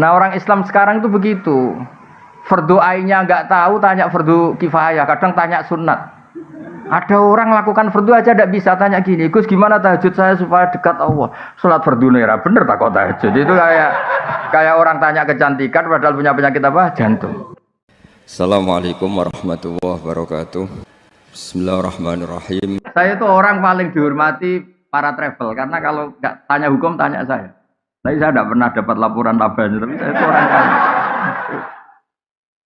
Nah orang Islam sekarang itu begitu. Fardu ainnya nggak tahu, tanya fardu kifayah. Kadang tanya sunat. Ada orang lakukan fardu aja tidak bisa, tanya gini, Gus gimana tahajud saya supaya dekat Allah? Sholat fardu nera bener tak kok tahajud? Itu kayak orang tanya kecantikan padahal punya penyakit apa? Jantung. Assalamualaikum warahmatullahi wabarakatuh. Bismillahirrahmanirrahim. Saya itu orang paling dihormati para travel karena kalau nggak tanya hukum tanya saya. Tapi saya tidak pernah dapat laporan labanya, tapi saya itu orang kaya.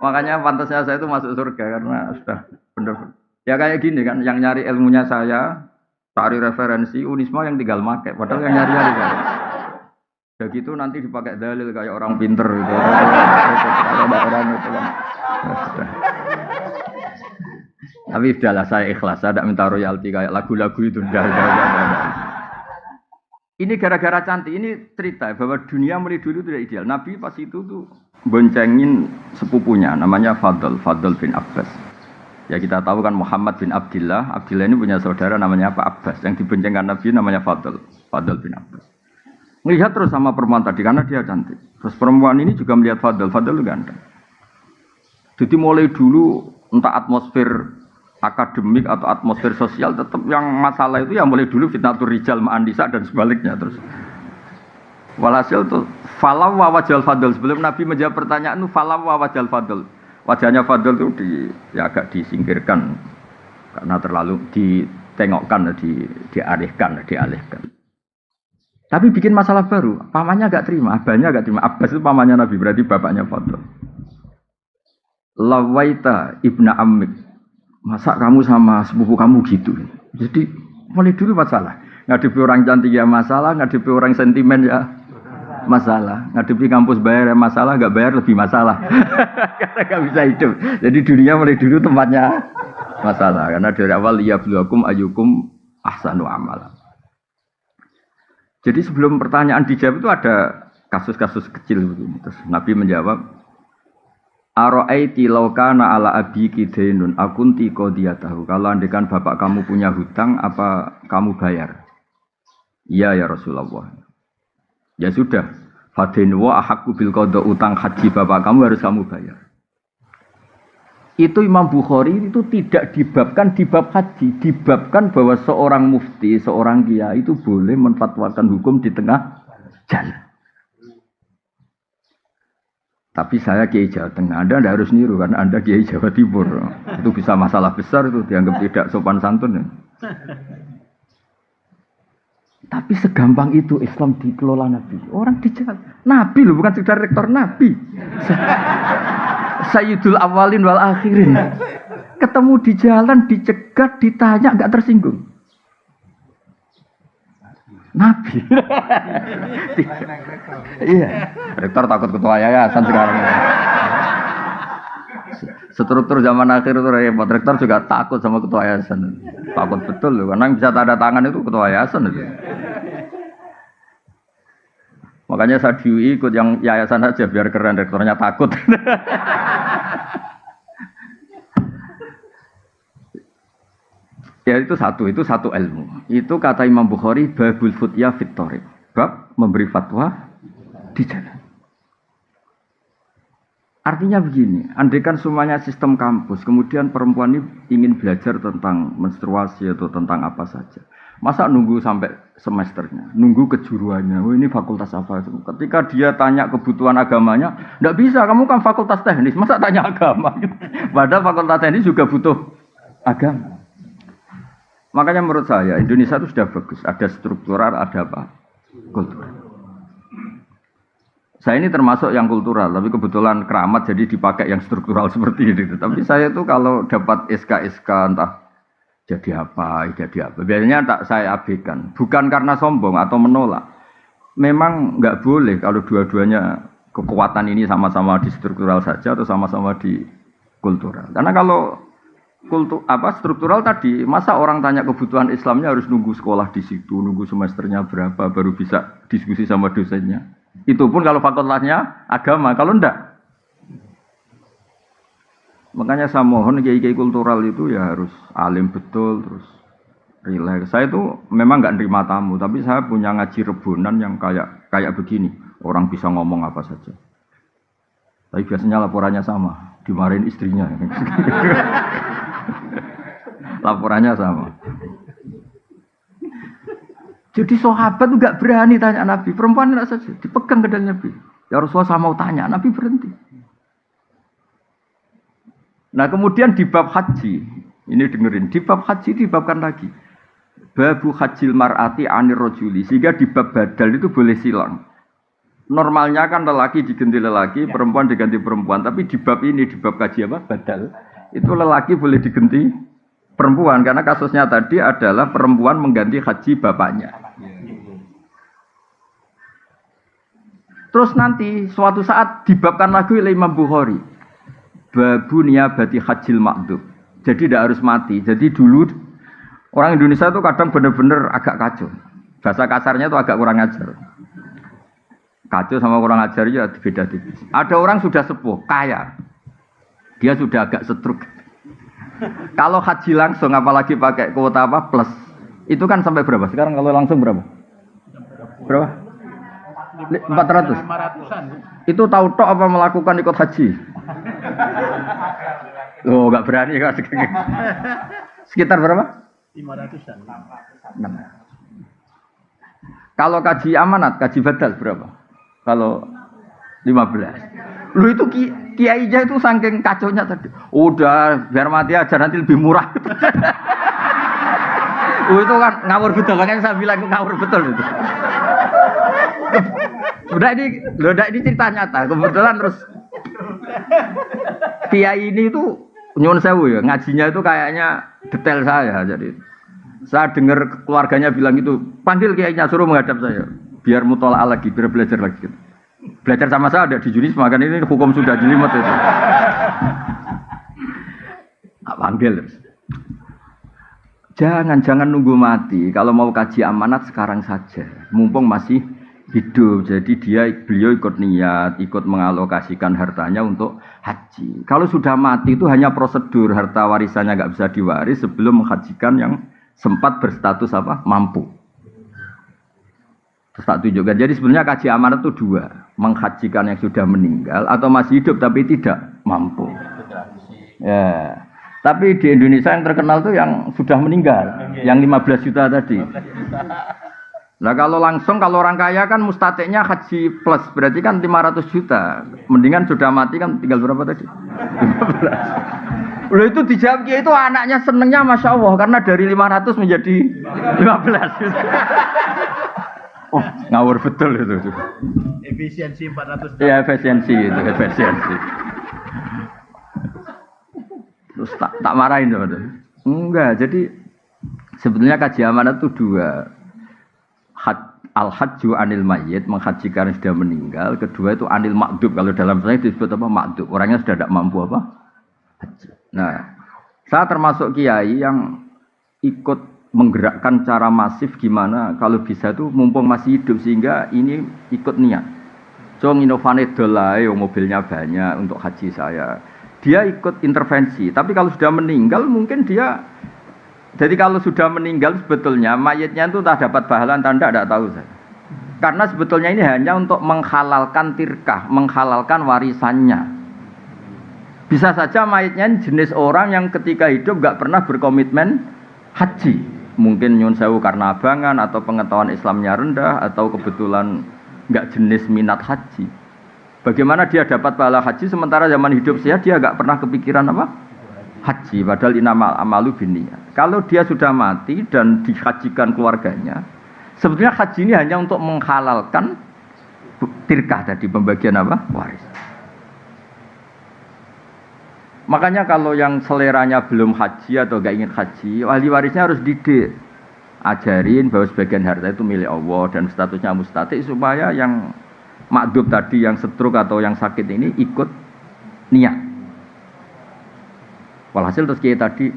Makanya pantasnya saya itu masuk surga karena sudah benar. Ya kayak gini kan, yang nyari ilmunya saya, cari referensi, Unisma yang tinggal make, padahal yang nyari-nyari kan. Ya gitu nanti dipakai dalil kayak orang pinter gitu. Kalau orang itu kan. Tapi udahlah saya ikhlas, saya tidak minta royalti kayak lagu-lagu itu. Ini gara-gara cantik, ini cerita bahwa dunia mulai dulu tidak ideal. Nabi pas itu tuh boncengin sepupunya, namanya Fadl bin Abbas. Ya kita tahu kan Muhammad bin Abdillah. Abdillah ini punya saudara namanya apa? Abbas. Yang diboncengkan Nabi namanya Fadl bin Abbas. Melihat terus sama perempuan tadi karena dia cantik. Terus perempuan ini juga melihat Fadl itu ganteng. Jadi mulai dulu entah atmosfer akademik atau atmosfer sosial tetap yang masalah itu yang mulai dulu fitnatur rijal ma'an nisa dan sebaliknya terus. Walhasil tuh falam wa wajal Fadl, sebelum Nabi menjawab pertanyaan itu falam wa wajal Fadl. Wajahnya Fadl itu agak disingkirkan karena terlalu ditengokkan, dialihkan. Tapi bikin masalah baru, pamannya enggak terima, abahnya enggak terima. Abbas itu pamannya Nabi, berarti bapaknya Fadl. Lawaita ibna ammik, masa kamu sama sepupu kamu gitu? Jadi mulai dulu masalah. Ngadepi orang cantik ya masalah, ngadepi orang sentimen ya masalah, ngadepi kampus bayar ya masalah, nggak bayar lebih masalah. Karena nggak bisa hidup. Jadi dunia mulai dulu tempatnya masalah. Karena dari awal liyabluwakum ayyukum ahsanu amala. Jadi sebelum pertanyaan dijawab itu ada kasus-kasus kecil begini. Terus Nabi menjawab, Aro'aiti laukana ala abiki dainun akunti qadiyatahu. Kalau andekan bapak kamu punya hutang, apa kamu bayar? Iya ya Rasulullah. Ya sudah, fadainwa ahakku bil qada, utang haji bapak kamu harus kamu bayar. Itu Imam Bukhari itu tidak dibabkan di bab haji, dibabkan bahwa seorang mufti, seorang kiai itu boleh menfatwakan hukum di tengah jalan. Tapi saya Kiai Jawa Tengah, Anda tidak harus niru karena Anda Kiai Jawa Timur. Itu bisa masalah besar, itu dianggap tidak sopan santun. Ya. Tapi segampang itu Islam dikelola Nabi. Orang di jalan. Nabi loh, bukan sekedar rektor Nabi. Sayyidul awalin wal akhirin. Ketemu di jalan, dicegat, ditanya, nggak tersinggung. Nabi. Iya. Rektor takut ketua yayasan sekarang. Struktur zaman akhir itu repot. Rektor juga takut sama ketua yayasan. Takut betul loh, karena yang bisa tanda tangan itu ketua yayasan itu. Makanya saya di UI ikut yang yayasan aja biar keren, rektornya takut. Ya itu satu ilmu. Itu kata Imam Bukhari babul futya fit thariq. Bab memberi fatwa di jalan. Artinya begini, andaikan semuanya sistem kampus, kemudian perempuan ini ingin belajar tentang menstruasi atau tentang apa saja. Masa nunggu sampai semesternya, nunggu kejuruannya, oh ini fakultas apa? Ketika dia tanya kebutuhan agamanya, enggak bisa, kamu kan fakultas teknis, masa tanya agama? Padahal fakultas teknis juga butuh agama. Makanya menurut saya Indonesia itu sudah bagus, ada struktural, ada apa? Kultural. Saya ini termasuk yang kultural, tapi kebetulan keramat jadi dipakai yang struktural seperti ini. Tapi saya itu kalau dapat SK entah jadi apa. Biasanya tak saya abaikan, bukan karena sombong atau menolak. Memang nggak boleh kalau dua-duanya kekuatan ini sama-sama di struktural saja atau sama-sama di kultural. Karena kalau struktural tadi, masa orang tanya kebutuhan Islamnya harus nunggu sekolah di situ, nunggu semesternya berapa baru bisa diskusi sama dosennya. Itu pun kalau fakultasnya agama, kalau enggak. Makanya saya mohon kiai-kiai kultural itu ya harus alim betul, terus rileks. Saya itu memang enggak nerima tamu, tapi saya punya ngaji rebunan yang kayak begini. Orang bisa ngomong apa saja. Tapi biasanya laporannya sama, dimarahin istrinya. Laporannya sama. Jadi sahabat tuh gak berani tanya Nabi. Perempuan tidak saja, dipegang kedal Nabi. Ya Rasulullah saya mau tanya, Nabi berhenti. Nah kemudian di bab haji, ini dengerin, di bab haji dibabkan lagi. Babu hajil mar'ati anir rojuli, sehingga di bab badal itu boleh silang. Normalnya kan lelaki diganti lelaki, perempuan diganti perempuan. Tapi di bab ini, di bab kaji apa? Badal. Itu lelaki boleh diganti perempuan. Karena kasusnya tadi adalah perempuan mengganti haji bapaknya. Terus nanti suatu saat dibabkan lagi oleh Imam Bukhari. Babu niyabati hajil ma'dub. Jadi tidak harus mati. Jadi dulu orang Indonesia itu kadang benar-benar agak kacau. Bahasa kasarnya itu agak kurang ajar. Kacau sama kurang ajar ya beda tipis. Ada orang sudah sepuh, kaya. Dia sudah agak setruk. Kalau haji langsung apalagi pakai kuota apa plus. Itu kan sampai berapa? Sekarang kalau langsung berapa? Berapa? 400. 500-an. Itu tahu tok apa melakukan ikut haji? Oh, enggak berani kan. Sekitar berapa? 500-an. 6. Kalau kaji amanat, kaji badal berapa? Kalau 15. Lu itu kiainya itu saking kacaunya tadi. Udah biar mati aja nanti lebih murah. Itu kan ngawur betul, makanya saya bilang itu ngawur betul itu. Udah ini cerita nyata. Kebetulan terus kiai ini itu nyuwun sewu ya, ngajinya itu kayaknya detail saya. Jadi saya dengar keluarganya bilang itu, panggil kiainya suruh menghadap saya. Biar mutola'ah lagi, biar belajar lagi. Belajar sama saya ada di Junis, makanya ini hukum sudah jelimet itu. Panggil. Jangan nunggu mati. Kalau mau kaji amanat sekarang saja. Mumpung masih hidup. Jadi beliau ikut niat, ikut mengalokasikan hartanya untuk haji. Kalau sudah mati itu hanya prosedur, harta warisannya nggak bisa diwaris sebelum menghajikan yang sempat berstatus apa? Mampu. Terus tak tunjukkan. Jadi sebenarnya kaji amanat itu dua. Menghajikan yang sudah meninggal atau masih hidup tapi tidak mampu. Ya. Tapi di Indonesia yang terkenal itu yang sudah meninggal. Yang 15 juta tadi. Nah kalau langsung, kalau orang kaya kan mustatiknya haji plus. Berarti kan 500 juta. Mendingan sudah mati kan tinggal berapa tadi? 15. Loh itu dijawab itu anaknya senengnya Masya Allah. Karena dari 500 menjadi 15 juta. Oh, ngawur betul itu. Efisiensi 400. Ya efisiensi itu, efisiensi. Terus tak marahin teman-teman. Enggak, jadi sebetulnya kaji amanat itu dua. Al-hajju anil mayyit, menghajikan yang sudah meninggal. Kedua itu anil ma'dub. Kalau dalam saya disebut apa? Ma'dub. Orangnya sudah tidak mampu apa? Haji. Nah, saya termasuk kiai yang ikut menggerakkan cara masif gimana kalau bisa tuh mumpung masih hidup sehingga ini ikut niat. Cong inovane dolai, mobilnya banyak untuk haji saya. Dia ikut intervensi. Tapi kalau sudah meninggal mungkin dia. Jadi kalau sudah meninggal sebetulnya mayatnya itu tak dapat pahala tanda tidak tahu saya. Karena sebetulnya ini hanya untuk menghalalkan tirkah, menghalalkan warisannya. Bisa saja mayatnya jenis orang yang ketika hidup nggak pernah berkomitmen haji. Mungkin nyun sewu karena abangan atau pengetahuan Islamnya rendah atau kebetulan nggak jenis minat haji. Bagaimana dia dapat pahala haji sementara zaman hidup sehat dia nggak pernah kepikiran apa? Haji. Padahal inamal amalu binniyat. Kalau dia sudah mati dan dihajikan keluarganya, sebetulnya haji ini hanya untuk menghalalkan tirkah tadi, pembagian apa? Waris. Makanya kalau yang seleranya belum haji atau gak ingin haji, ahli warisnya harus didik. Ajarin bahwa sebagian harta itu milik Allah dan statusnya mustatik supaya yang makdub tadi, yang stroke atau yang sakit ini ikut niat. Walhasil terus kiai tadi,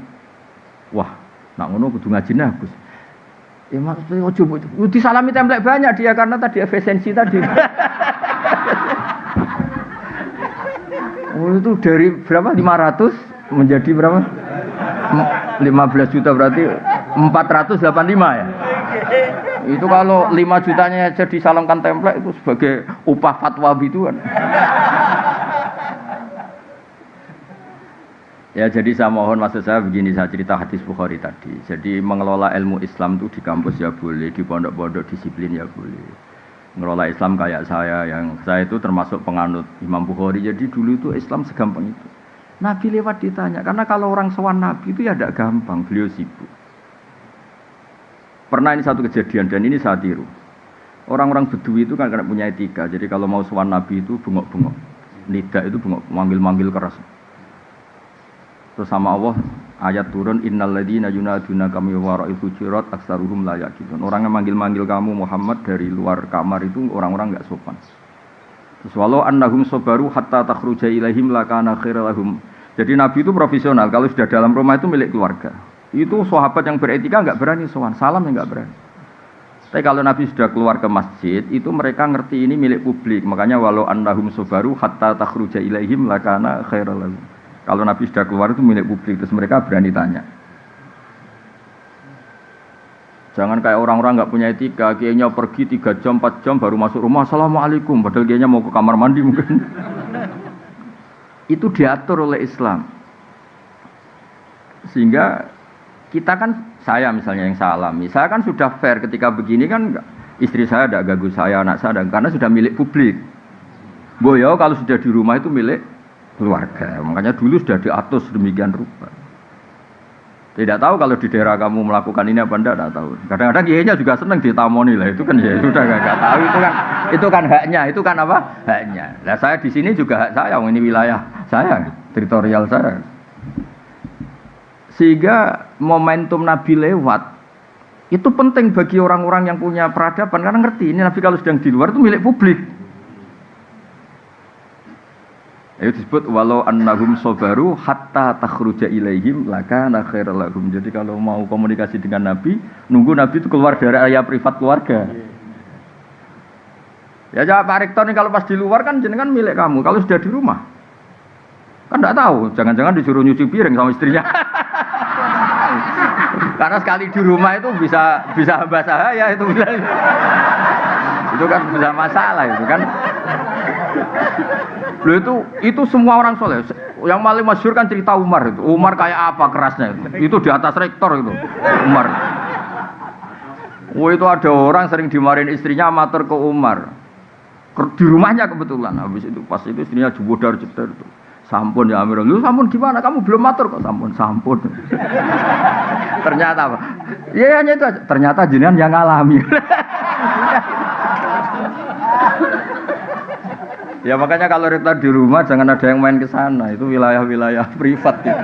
wah, nak ngono kudu ngaji Gus. Ya maksudnya ojo disalami template banyak dia karena tadi efisiensi tadi. Oh itu dari berapa? 500 menjadi berapa? 15 juta berarti 485 ya? Itu kalau 5 jutanya aja disalamkan template itu sebagai upah fatwa gitu kan. Ya jadi saya mohon maksud saya begini, saya cerita hadis Bukhari tadi. Jadi mengelola ilmu Islam itu di kampus ya boleh, di pondok-pondok disiplin ya boleh. Mengelola Islam kayak saya itu termasuk penganut Imam Bukhari. Jadi dulu itu Islam segampang itu. Nabi lewat ditanya, karena kalau orang sowan Nabi itu ya tidak gampang, beliau sibuk. Pernah ini satu kejadian dan ini saya tiru. Orang-orang Bedui itu kan punya etika. Jadi kalau mau sowan Nabi itu bengok-bengok. Nida itu bengok, manggil-manggil keras. Terus sama Allah ayat turun innalladzina yunaduna kami wara'il hujurat aksaruhum la yaqilun. Orang yang manggil-manggil kamu Muhammad dari luar kamar itu orang-orang enggak sopan. Terus walau annahum sabaru hatta takhruja ilaihim lakana khairal lahum. Jadi Nabi itu profesional, kalau sudah dalam rumah itu milik keluarga. Itu sahabat yang beretika enggak berani sowan, salam enggak berani. Tapi kalau Nabi sudah keluar ke masjid, itu mereka ngerti ini milik publik. Makanya walau annahum sabaru hatta takhruja ilaihim lakana khairal lahum. Kalau Nabi sudah keluar itu milik publik, terus mereka berani tanya. Jangan kayak orang-orang nggak punya etika, kayaknya pergi 3 jam, 4 jam baru masuk rumah, assalamualaikum, padahal kayaknya mau ke kamar mandi mungkin. Itu diatur oleh Islam. Sehingga kita kan, saya misalnya yang saya alami, saya kan sudah fair ketika begini kan, istri saya tidak ganggu saya, anak saya, karena sudah milik publik. Boyo kalau sudah di rumah itu milik keluarga, makanya dulu sudah diatur sedemikian rupa. Tidak tahu kalau di daerah kamu melakukan ini apa tidak tahu. Kadang-kadang kiainya juga senang ditamoni lah, itu kan ya sudah nggak tahu, itu kan haknya, itu kan apa haknya. Nah saya di sini juga hak saya, ini wilayah saya, teritorial saya. Sehingga momentum Nabi lewat itu penting bagi orang-orang yang punya peradaban karena ngerti ini Nabi kalau sedang di luar itu milik publik. Itu disebut walau annahum sabaru hatta takhruja ilaihim lakana khairal lahum. Jadi kalau mau komunikasi dengan Nabi, nunggu Nabi itu keluar dari area privat keluarga. Ya Pak Rektor ini kalau pas di luar kan jenengan milik kamu. Kalau sudah di rumah kan enggak tahu, jangan-jangan disuruh nyuci piring sama istrinya. Karena sekali di rumah itu bisa hamba sahaya itu bisa. Itu kan bisa masalah itu kan. Loh itu semua orang soleh. Yang paling masyhur kan cerita Umar itu. Umar kayak apa kerasnya itu? Itu di atas rektor itu. Umar. Oh itu ada orang sering dimarahin istrinya matur ke Umar. Di rumahnya kebetulan. Habis itu pas itu istrinya jebodar jedar itu. Sampun ya Amirul. Lu sampun gimana? Kamu belum matur kok sampun. Ternyata apa? Ya hanya itu aja. Ternyata jenengan yang ngalami. Ya makanya kalau rektor di rumah jangan ada yang main ke sana, itu wilayah-wilayah privat itu.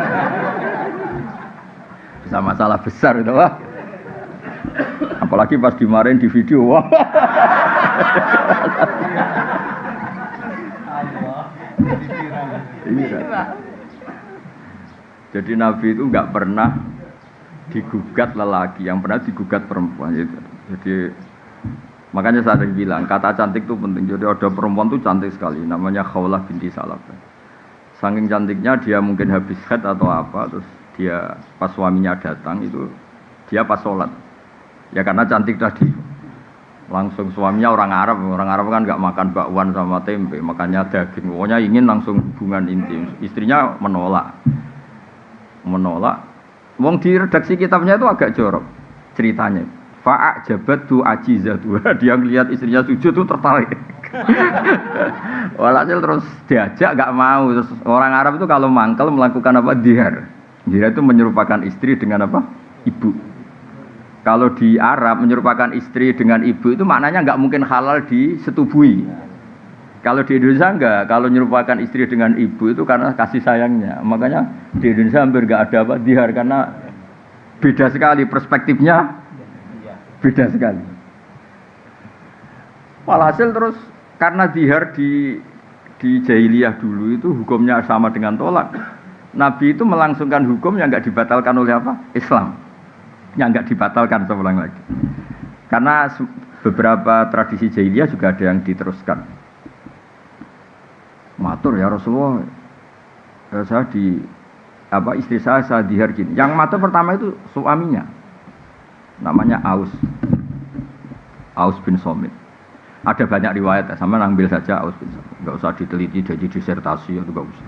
Bisa masalah besar itu, wah. Apalagi pas dimarahin di video, wah. Jadi Nabi itu nggak pernah digugat lelaki, yang pernah digugat perempuan itu. Jadi makanya saya bilang, kata cantik itu penting. Jadi ada perempuan itu cantik sekali, namanya Khawlah binti Salabah. Saking cantiknya dia mungkin habis haid atau apa, terus dia pas suaminya datang itu, dia pas sholat. Ya karena cantik tadi. Langsung suaminya orang Arab kan nggak makan bakwan sama tempe, makannya daging. Pokoknya ingin langsung hubungan intim. Istrinya menolak. Wong di redaksi kitabnya itu agak jorok ceritanya. Fa'a jabatu ajizatu. Dia ngelihat istrinya sujud tuh tertarik. Walhasil terus diajak enggak mau. Terus orang Arab itu kalau mangkel melakukan apa? Dihar. Dihar itu menyerupakan istri dengan apa? Ibu. Kalau di Arab menyerupakan istri dengan ibu itu maknanya enggak mungkin halal disetubui. Kalau di Indonesia enggak. Kalau menyerupakan istri dengan ibu itu karena kasih sayangnya. Makanya di Indonesia hampir enggak ada apa? Dihar karena beda sekali perspektifnya. Beda sekali. Walhasil terus karena dihar di jahiliyah dulu itu hukumnya sama dengan tolak. Nabi itu melangsungkan hukum yang enggak dibatalkan oleh apa? Islam. Yang enggak dibatalkan seulang lagi. Karena beberapa tradisi jahiliyah juga ada yang diteruskan. Matur ya Rasulullah. Saya istri saya dihar gini. Yang matur pertama itu suaminya. Namanya Aus bin Somit. Ada banyak riwayat, sama ambil saja Aus bin Sabit. Enggak usah diteliti jadi disertasi atau enggak usah.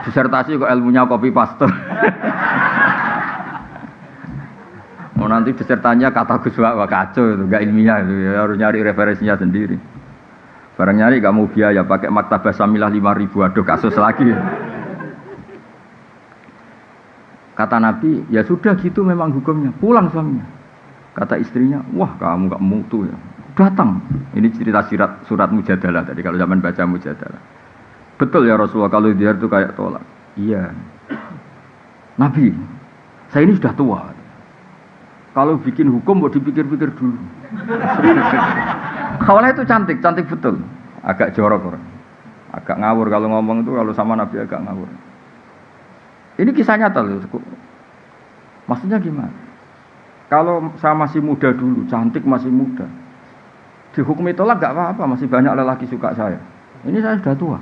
Disertasi kok ilmunya copy paste. Mau nanti disertanya kata Gus Wak kacau itu, enggak ilmiah itu, ya, harus nyari referensinya sendiri. Barang nyari enggak mau biaya, pakai maktabah Samilah 5.000, aduh kasus lagi. Kata Nabi, ya sudah gitu memang hukumnya, pulang suaminya. Kata istrinya, wah kamu enggak mutu ya. Datang. Ini cerita surat Mujadalah tadi kalau zaman baca Mujadalah. Betul ya Rasulullah kalau dia itu kayak tolak. Iya. Nabi, saya ini sudah tua. Kalau bikin hukum mau dipikir-pikir dulu. Khawlah itu cantik betul. Agak jorok orang. Agak ngawur kalau ngomong itu, kalau sama Nabi agak ngawur. Ini kisah nyata loh. Maksudnya gimana? Kalau saya masih muda dulu, cantik masih muda. Dihukumi tolak gak apa-apa, masih banyak lelaki suka saya. Ini saya sudah tua.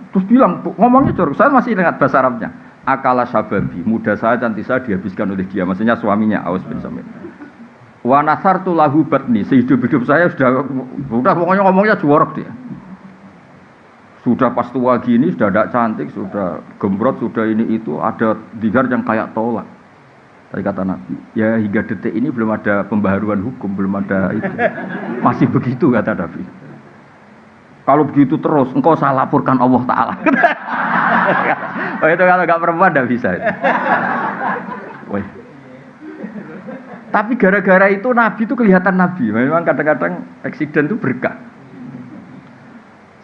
Terus bilang, ngomongnya jorok, saya masih ingat bahasa Arabnya. Akala sababi, muda saya cantik saya dihabiskan oleh dia, maksudnya suaminya Aus bin Samit. Wa nasartu lahu batni, sehidup-hidup saya sudah pokoknya ngomongnya jorok dia. Sudah pas tua gini, sudah tidak cantik, sudah gembrot, sudah ini itu, ada digar yang kayak tolak. Tadi kata Nabi, ya hingga detik ini belum ada pembaharuan hukum, belum ada itu. Masih begitu kata Nabi. Kalau begitu terus, engkau saya laporkan Allah Ta'ala. Oh itu kalau gak perempuan tidak bisa. Woi. Tapi gara-gara itu Nabi itu kelihatan Nabi. Memang kadang-kadang eksiden itu berkah.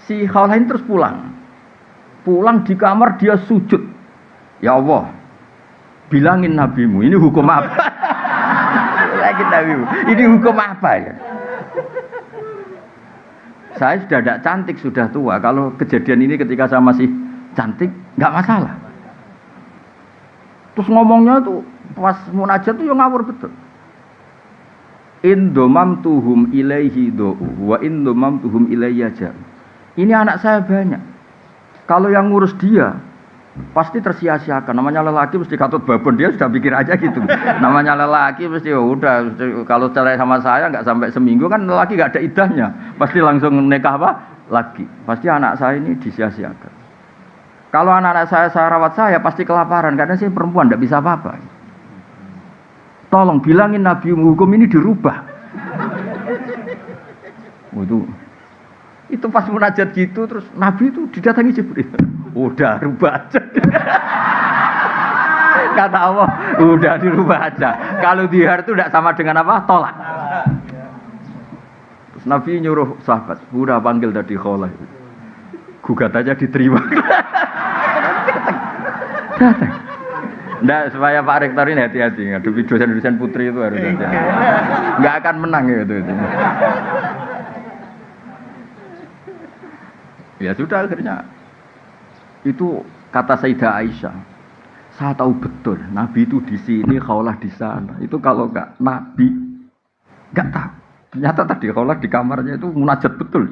Si Khawlain terus pulang. Pulang di kamar dia sujud. Ya Allah, bilangin nabimu, ini hukum apa? Bilangin nabimu, ini hukum apa ya? Saya sudah tidak cantik, sudah tua. Kalau kejadian ini ketika saya masih cantik, nggak masalah. Terus ngomongnya tuh pas munajat tuh yang ngawur betul. Indomam tuhum ilaihi do'u wa indomam tuhum ilayya ja'u. Ini anak saya banyak. Kalau yang ngurus dia pasti tersia-siakan. Namanya lelaki mesti katut babon, dia sudah pikir aja gitu. Namanya lelaki mesti udah kalau cerai sama saya nggak sampai seminggu kan lelaki nggak ada idahnya. Pasti langsung nikah apa? Lagi. Pasti anak saya ini disia-siakan. Kalau anak-anak saya rawat saya pasti kelaparan karena saya perempuan nggak bisa apa-apa. Tolong bilangin Nabi hukum ini dirubah. Itu pas munajat gitu terus Nabi itu didatangi Jibril. Udah rubah aja. Kata Allah, udah dirubah aja. Kalau dihar itu tidak sama dengan apa? Tolak. Terus Nabi nyuruh sahabat, udah panggil tadi Khawlah. Gugat aja diterima. Datang. Nggak, supaya Pak Rektor ini hati-hati. Ngadepi dosen-dosen putri itu harus hati-hati. Nggak akan menang gitu. Ya sudah akhirnya itu kata Sayyidah Aisyah. Saya tahu betul Nabi itu di sini, Khawlah di sana. Itu kalau nggak Nabi nggak tahu. Ternyata tadi Khawlah di kamarnya itu munajat betul.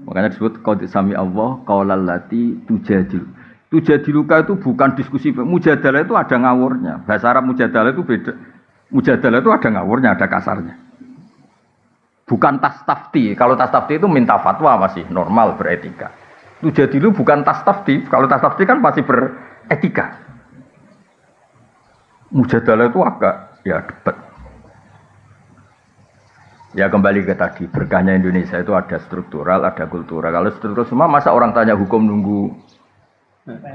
Makanya disebut qad sami Allah qaulal lati tujadil. Tujadiluka itu bukan diskusi. Mujadalah itu ada ngawurnya. Bahasa Arab mujadalah itu beda. Mujadalah itu ada ngawurnya, ada kasarnya. Bukan tastafti. Kalau tastafti itu minta fatwa masih normal beretika. Tujadilu bukan tastafti. Kalau tastafti kan masih beretika. Mujadalah itu agak ya debat. Ya kembali ke tadi, berkahnya Indonesia itu ada struktural, ada kultural. Kalau struktural semua masa orang tanya hukum nunggu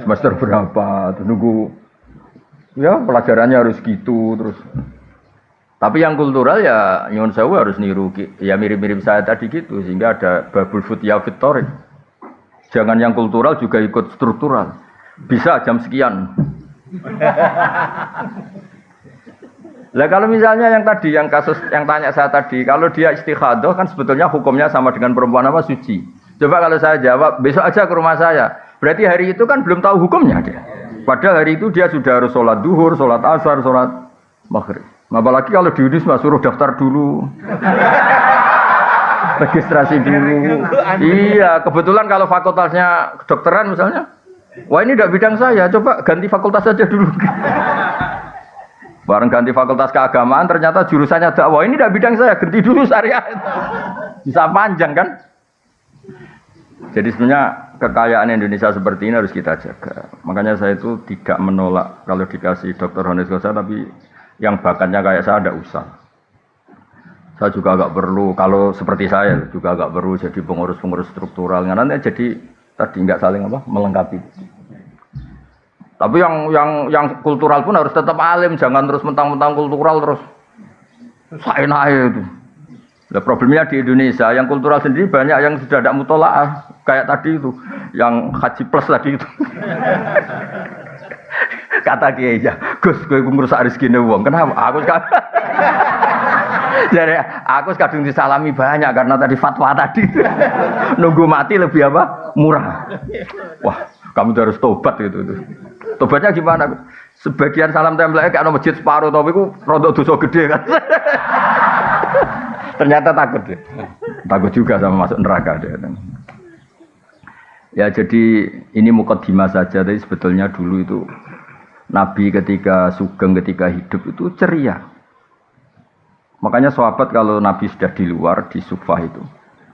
semester berapa, nunggu ya pelajarannya harus gitu terus. Tapi yang kultural ya nyuwun sewu harus niru ya mirip-mirip saya tadi gitu sehingga ada babul futya fitorik. Jangan yang kultural juga ikut struktural. Bisa jam sekian. Lah kalau misalnya yang tadi yang kasus yang tanya saya tadi, kalau dia istikhadah kan sebetulnya hukumnya sama dengan perempuan apa suci. Coba kalau saya jawab besok aja ke rumah saya. Berarti hari itu kan belum tahu hukumnya dia. Padahal hari itu dia sudah harus sholat duhur, sholat asar, sholat maghrib. Apalagi kalau di Unisma suruh daftar dulu, registrasi dulu. Iya, kebetulan kalau fakultasnya kedokteran misalnya, wah ini tidak bidang saya, coba ganti fakultas saja dulu. Bareng ganti fakultas keagamaan ternyata jurusannya dakwah. Ini tidak bidang saya, ganti dulu syariah. Bisa panjang kan? Jadi sebenarnya kekayaan Indonesia seperti ini harus kita jaga. Makanya saya itu tidak menolak kalau dikasih Dr. Hones Kosa, tapi yang bakatnya kayak saya tidak usah. Saya juga agak perlu, kalau seperti saya juga agak perlu jadi pengurus-pengurus struktural. Nanti jadi tadi nggak saling melengkapi. Tapi yang kultural pun harus tetap alim, jangan terus mentang-mentang kultural terus saenake itu. Nah, problemnya di Indonesia yang kultural sendiri banyak yang sudah tidak mutolaah kayak tadi itu, yang haji plus tadi itu. Kata Kiai ya, Gus, kowe ngrusak rezekine wong. Kenapa? Jadi aku kadung disalami banyak karena tadi fatwa tadi. Nunggu mati lebih apa? Murah. Wah, kamu harus tobat gitu. Tobatnya gimana? Sebagian salam tempelnya kayak masjid separuh, tapi itu rodok dosa gede kan. Ternyata takut deh. Takut juga sama masuk neraka deh. Ya jadi ini mukadimah saja, tapi sebetulnya dulu itu Nabi ketika sugeng, ketika hidup itu ceria. Makanya sahabat kalau Nabi sudah di luar, di Sufah itu.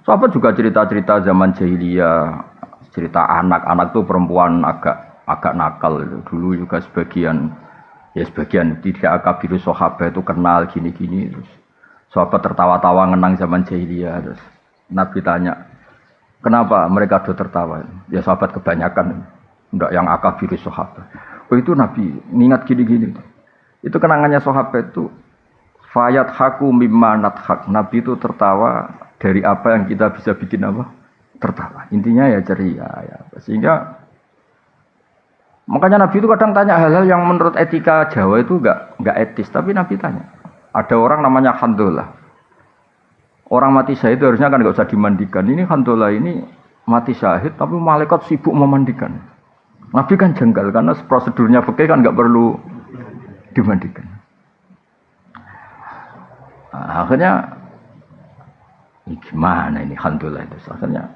Sahabat juga cerita-cerita zaman jahiliyah, cerita anak-anak tuh perempuan agak nakal itu. Dulu juga sebagian tidak akabiru sahabat itu kenal gini-gini terus. Sahabat tertawa-tawa ngenang zaman jahiliyah terus. Nabi tanya, "Kenapa mereka do tertawa?" Ya sahabat kebanyakan enggak yang akabiru sahabat. Oh itu Nabi ingat gini-gini. Itu kenangannya sahabat itu fayat haku mimma nathak. Nabi itu tertawa dari apa yang kita bisa bikin apa? Tertawa. Intinya ya ceria ya. Sehingga makanya Nabi itu kadang tanya hal-hal yang menurut etika Jawa itu enggak etis, tapi Nabi tanya. Ada orang namanya Handolah. Orang mati syahid harusnya kan enggak usah dimandikan. Ini Handolah ini mati syahid tapi malaikat sibuk memandikan. Nabi kan jengkel karena prosedurnya fikih kan enggak perlu dimandikan. Nah, akhirnya ini gimana ini Alhamdulillah itu. Akhirnya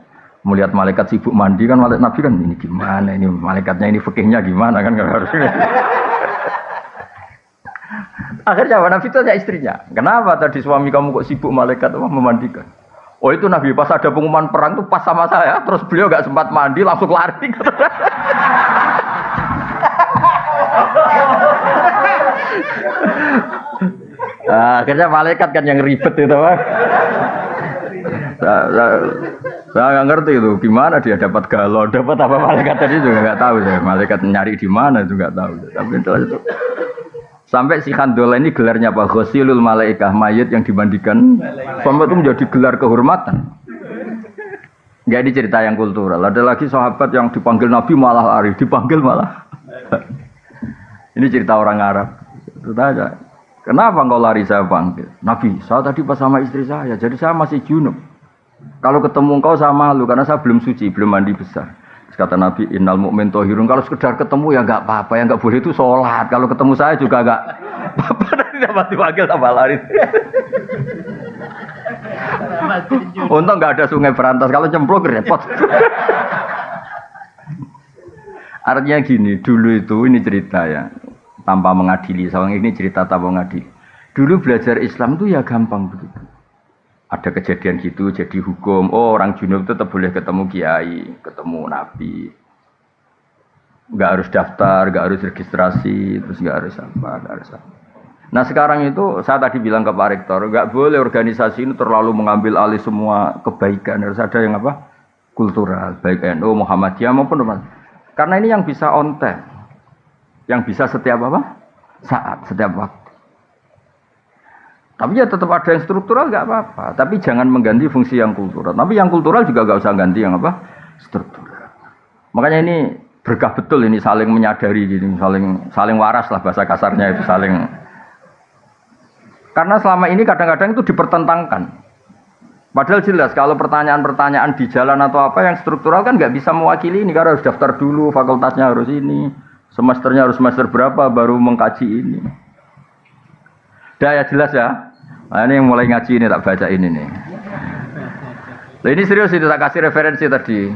melihat malaikat sibuk mandi kan Nabi kan ini gimana ini malaikatnya ini fikihnya gimana kan harus. Akhirnya Nabi itu tanya istrinya, kenapa tadi suami kamu kok sibuk malaikat memandikan? Oh itu Nabi pas ada pengumuman perang tuh pas sama saya, terus beliau gak sempat mandi langsung lari. Nah, akhirnya malaikat kan yang ribet itu Pak. Saya nggak ngerti itu gimana dia dapat galon, dapat apa malaikat tadi juga nggak tahu saya. Malaikat nyari di mana itu nggak tahu. Tapi itu sampai si Handolah ini gelarnya apa? Ghusilul malaikah, mayat yang dimandikan. Sampai itu menjadi gelar kehormatan. Jadi cerita yang kultural. Ada lagi sahabat yang dipanggil Nabi malah lari, dipanggil malah. Ini cerita orang Arab. Itu aja. Kenapa engkau lari saya panggil? Nabi, saya tadi pas sama istri saya, jadi saya masih junub. Kalau ketemu engkau saya malu karena saya belum suci, belum mandi besar. Terus kata Nabi, innal mu'min thahirun. Kalau sekedar ketemu ya enggak apa-apa, yang enggak boleh itu sholat. Kalau ketemu saya juga enggak apa-apa, nanti dapat dipanggil tambah lari. Untung enggak ada sungai berantas, kalau cemplung repot. Artinya gini, dulu itu ini cerita ya. Tanpa mengadili, soalnya ini cerita tanpa mengadili. Dulu belajar Islam itu ya gampang begitu. Ada kejadian gitu, jadi hukum. Oh orang junub itu tetap boleh ketemu kiai, ketemu nabi. Nggak harus daftar, nggak harus registrasi, terus nggak harus apa, nggak harus apa. Nah sekarang itu saya tadi bilang ke Pak Rektor, nggak boleh organisasi ini terlalu mengambil alih semua kebaikan. Harus ada yang apa? Kultural, baik NU, Muhammadiyah maupun apa. Karena ini yang bisa on time. Yang bisa setiap apa? Saat, setiap waktu. Tapi ya tetap ada yang struktural nggak apa-apa. Tapi jangan mengganti fungsi yang kultural. Tapi yang kultural juga nggak usah ganti yang apa? Struktural. Makanya ini berkah betul ini saling menyadari, gini, saling waras lah bahasa kasarnya itu saling. Karena selama ini kadang-kadang itu dipertentangkan. Padahal jelas kalau pertanyaan-pertanyaan di jalan atau apa yang struktural kan nggak bisa mewakili ini karena harus daftar dulu, fakultasnya harus ini. Semesternya harus semester berapa baru mengkaji ini. Dah ya jelas ya. Nah ini yang mulai ngaji ini tak baca ini nih. Nah, ini serius itu tak kasih referensi tadi.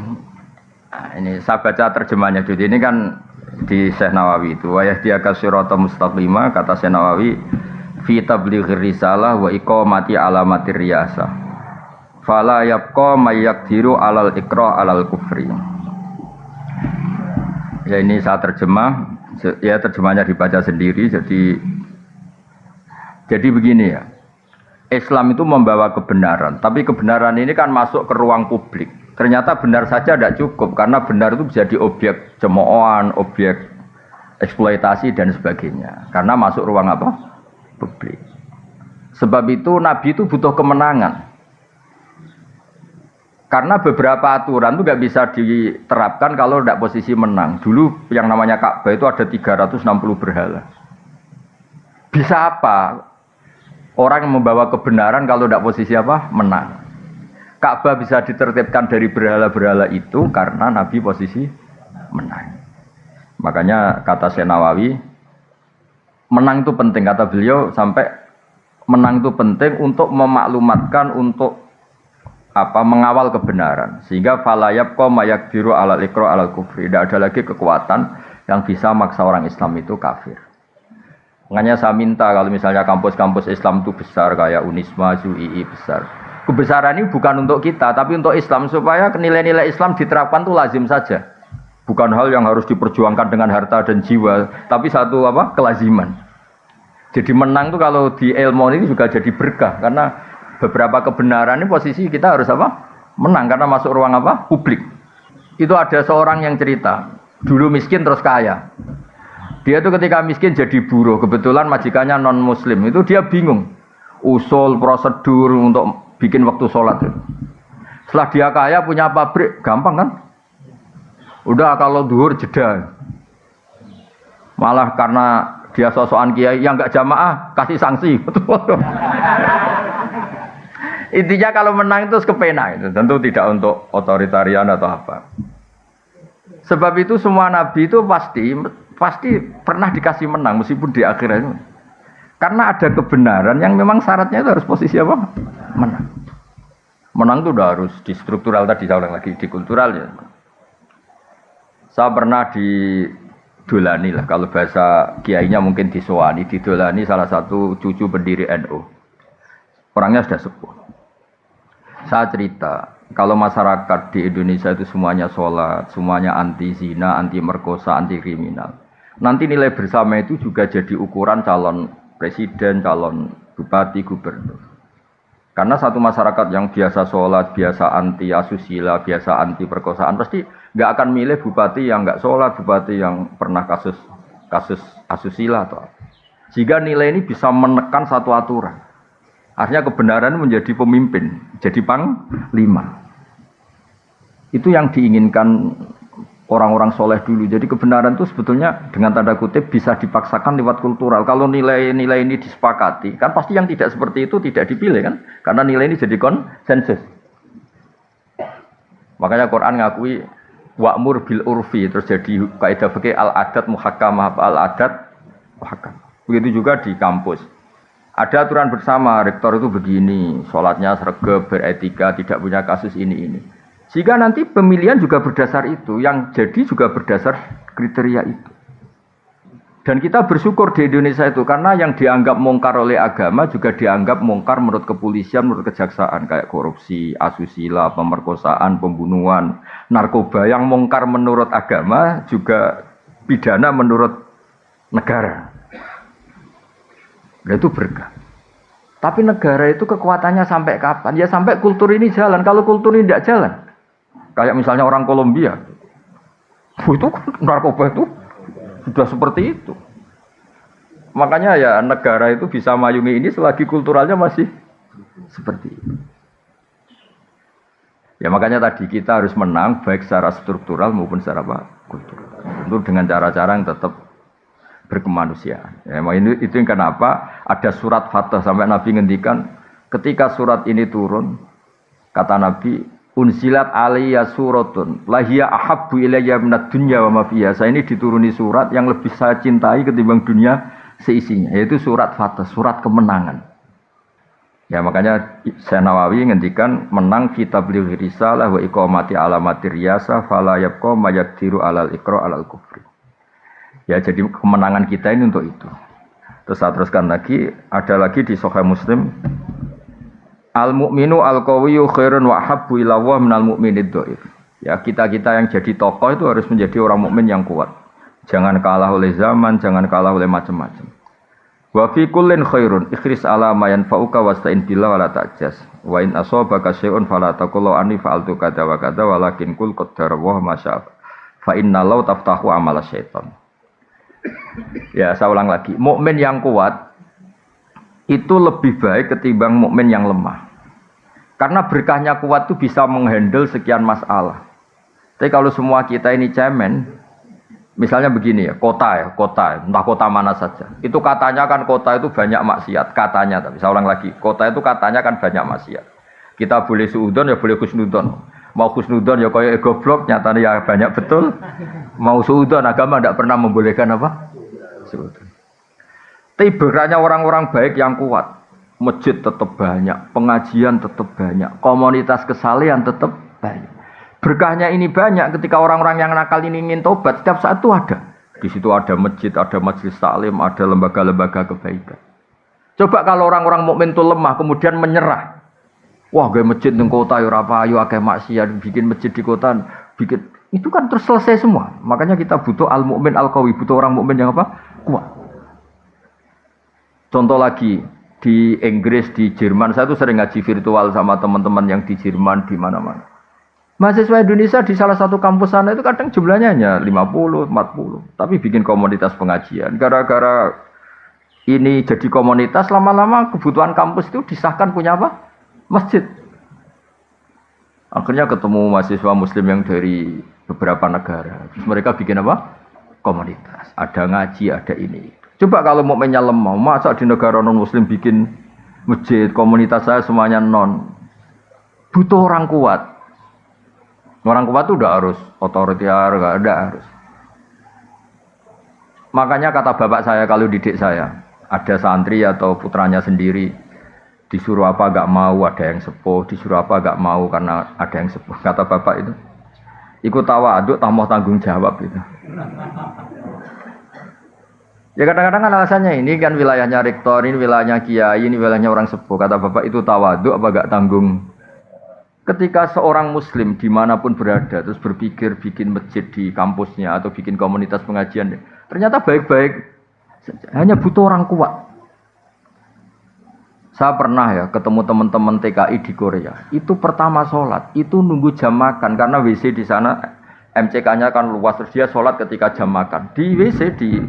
Nah, ini saya baca terjemahnya. Jadi ini kan di Syekh Nawawi itu wa yahdiyaka siratal mustaqima, kata Syekh Nawawi fi tablighir risalah wa iqamati alamatir riyasah fala yabqa may yaqdiru alal ikrah alal kufri. Ya ini saya terjemah, ya terjemahnya dibaca sendiri. Jadi begini ya, Islam itu membawa kebenaran, tapi kebenaran ini kan masuk ke ruang publik. Ternyata benar saja tidak cukup, karena benar itu bisa jadi objek cemoohan, objek eksploitasi dan sebagainya. Karena masuk ruang apa? Publik. Sebab itu Nabi itu butuh kemenangan. Karena beberapa aturan itu nggak bisa diterapkan kalau tidak posisi menang. Dulu yang namanya Ka'bah itu ada 360 berhala. Bisa apa orang yang membawa kebenaran kalau tidak posisi apa? Menang. Ka'bah bisa ditertibkan dari berhala-berhala itu karena Nabi posisi menang. Makanya kata Syekh Nawawi, menang itu penting, kata beliau, sampai menang itu penting untuk memaklumatkan, untuk mengawal kebenaran, sehingga falayab ko mayak biru alal ikro alal kufri. Tidak ada lagi kekuatan yang bisa maksa orang Islam itu kafir. Makanya saya minta kalau misalnya kampus-kampus Islam itu besar kayak Unisma, UII besar, kebesaran ini bukan untuk kita tapi untuk Islam, supaya nilai-nilai Islam diterapkan itu lazim saja, bukan hal yang harus diperjuangkan dengan harta dan jiwa, tapi satu kelaziman. Jadi menang itu kalau di ilmu ini juga jadi berkah, karena beberapa kebenaran ini posisi kita harus menang karena masuk ruang publik. Itu ada seorang yang cerita, dulu miskin terus kaya. Dia itu ketika miskin jadi buruh, kebetulan majikannya non muslim, itu dia bingung usul prosedur untuk bikin waktu sholat. Setelah dia kaya punya pabrik, gampang kan? Udah kalau duhur jeda. Malah karena dia sosokan kiai yang enggak jamaah kasih sanksi. Intinya kalau menang itu kepena itu, tentu tidak untuk otoritarian atau apa. Sebab itu semua nabi itu pasti pernah dikasih menang meskipun di akhirat itu. Karena ada kebenaran yang memang syaratnya itu harus posisi menang. Menang itu udah harus di struktural, tadi saya ulang lagi, di kultural ya. Saya pernah didolani lah, kalau bahasa kiainya mungkin disowani, didolani salah satu cucu pendiri NU. Orangnya sudah sepuh. Saya cerita, kalau masyarakat di Indonesia itu semuanya sholat, semuanya anti zina, anti merkosa, anti kriminal. Nanti nilai bersama itu juga jadi ukuran calon presiden, calon bupati, gubernur. Karena satu masyarakat yang biasa sholat, biasa anti asusila, biasa anti perkosaan, pasti nggak akan milih bupati yang nggak sholat, bupati yang pernah kasus asusila atau apa. Sehingga nilai ini bisa menekan satu aturan. Artinya kebenaran menjadi pemimpin, jadi panglima. Itu yang diinginkan orang-orang soleh dulu. Jadi kebenaran itu sebetulnya dengan tanda kutip bisa dipaksakan lewat kultural. Kalau nilai-nilai ini disepakati, kan pasti yang tidak seperti itu tidak dipilih kan? Karena nilai ini jadi konsensus. Makanya Quran ngakui wa'mur bil urfi, terus jadi kaidah fikih al-adat muhakkamah, al-adat muhakkam. Begitu juga di kampus. Ada aturan bersama, rektor itu begini, sholatnya sregep, beretika, tidak punya kasus ini. Sehingga nanti pemilihan juga berdasar itu, yang jadi juga berdasar kriteria itu. Dan kita bersyukur di Indonesia itu, karena yang dianggap mungkar oleh agama juga dianggap mungkar menurut kepolisian, menurut kejaksaan, kayak korupsi, asusila, pemerkosaan, pembunuhan, narkoba. Yang mungkar menurut agama juga pidana menurut negara. Nah, itu berkah. Tapi negara itu kekuatannya sampai kapan? Ya sampai kultur ini jalan. Kalau kultur ini tidak jalan, kayak misalnya orang Kolombia, itu narkoba itu sudah seperti itu. Makanya ya negara itu bisa mayungi ini selagi kulturalnya masih seperti itu. Ya makanya tadi kita harus menang baik secara struktural maupun secara kultural. Tentu dengan cara-cara yang tetap berkemanusiaan. Ya, itu yang kenapa ada surat Fatah sampai Nabi ngendikan ketika surat ini turun, kata Nabi, unsilat alaiya suratun lahiya ahabbu ilayya minad dunya wa ma fiha. Saya ini dituruni surat yang lebih saya cintai ketimbang dunia seisinya, yaitu surat Fatah, surat kemenangan. Ya makanya Syekh Nawawi ngendikan menang kitab risalah wa iqamati alamatir riyasa fala yabqa mayaqdiru alal iqra alal kufri. Ya jadi kemenangan kita ini untuk itu. Terus saya teruskan lagi, ada lagi di Sahih Muslim, al-mu'minu al-qawiyyu khairun wa habbu ila Allah minal mu'minid dhaif. Ya, kita-kita yang jadi tokoh itu harus menjadi orang mukmin yang kuat. Jangan kalah oleh zaman, jangan kalah oleh macam-macam. Wa fi kullin khairun ikhris ala ma yanfa'uka wasta'in billah wa la ta'jas. Wa in asabaka syai'un fala taqul anni fa'altu kadza wa kadza walakin qul qaddara wa ma syaa. Fa inna law taftahu amala syaitan. Ya, saya ulang lagi. Mukmin yang kuat itu lebih baik ketimbang mukmin yang lemah. Karena berkahnya kuat itu bisa menghandle sekian masalah. Tapi kalau semua kita ini cemen, misalnya begini ya, kota, entah kota mana saja. Itu katanya kan kota itu banyak maksiat, katanya. Tapi saya ulang lagi, kota itu katanya kan banyak maksiat. Kita boleh suudon ya boleh khusnudon. Mau khusnudon ya kayak goblok, nyatanya ya banyak betul. Mau suudon, agama tidak pernah membolehkan apa? Suudon. Tapi berkahnya orang-orang baik yang kuat. Masjid tetap banyak, pengajian tetap banyak, komunitas kesalehan tetap banyak. Berkahnya ini banyak ketika orang-orang yang nakal ini ingin tobat, setiap saat itu ada. Di situ ada masjid, ada majelis taklim, ada lembaga-lembaga kebaikan. Coba kalau orang-orang mukmin itu lemah kemudian menyerah. Wah, gaya masjid di kota ya ora payu akeh maksiat, bikin masjid di kota, bikin itu kan terus selesai semua. Makanya kita butuh al-mukmin al-qawi, butuh orang mukmin yang apa? Kuat. Contoh lagi di Inggris, di Jerman, saya tuh sering ngaji virtual sama teman-teman yang di Jerman di mana-mana. Mahasiswa Indonesia di salah satu kampus sana itu kadang jumlahnya hanya 50, 40. Tapi bikin komunitas pengajian. Gara-gara ini jadi komunitas, lama-lama kebutuhan kampus itu disahkan punya apa? Masjid. Akhirnya ketemu mahasiswa muslim yang dari beberapa negara. Terus mereka bikin apa? Komunitas. Ada ngaji, ada ini. Coba kalau mukminnya lemah, masa di negara non-muslim bikin masjid, komunitas saya semuanya non. Butuh orang kuat. Orang kuat itu udah harus otoriter, nggak ada harus. Makanya kata bapak saya kalau didik saya, ada santri atau putranya sendiri disuruh apa nggak mau, ada yang sepuh, disuruh apa nggak mau karena ada yang sepuh. Kata bapak itu, ikut tawaduk, tambah tanggung jawab itu. Ya kadang-kadang kan alasannya ini kan wilayahnya rektor, ini wilayahnya kiai, ini wilayahnya orang sepuh. Kata bapak itu tawaduk apa nggak tanggung. Ketika seorang muslim dimanapun berada terus berpikir bikin masjid di kampusnya atau bikin komunitas pengajian, ternyata baik-baik, hanya butuh orang kuat. Saya pernah ya ketemu teman-teman TKI di Korea, itu pertama sholat, itu nunggu jam makan karena WC di sana MCK-nya kan luas, terus dia sholat ketika jam makan di WC di.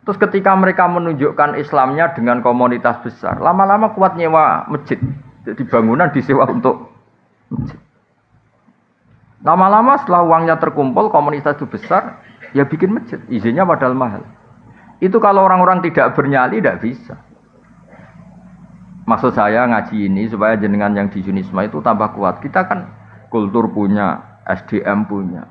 Terus ketika mereka menunjukkan Islamnya dengan komunitas besar, lama-lama kuat nyewa masjid. Jadi bangunan disewa untuk masjid. Lama-lama setelah uangnya terkumpul, komunitas itu besar, ya bikin masjid. Izinnya padahal mahal. Itu kalau orang-orang tidak bernyali, tidak bisa. Maksud saya ngaji ini supaya jenengan yang di Yunisma itu tambah kuat. Kita kan kultur punya, SDM punya.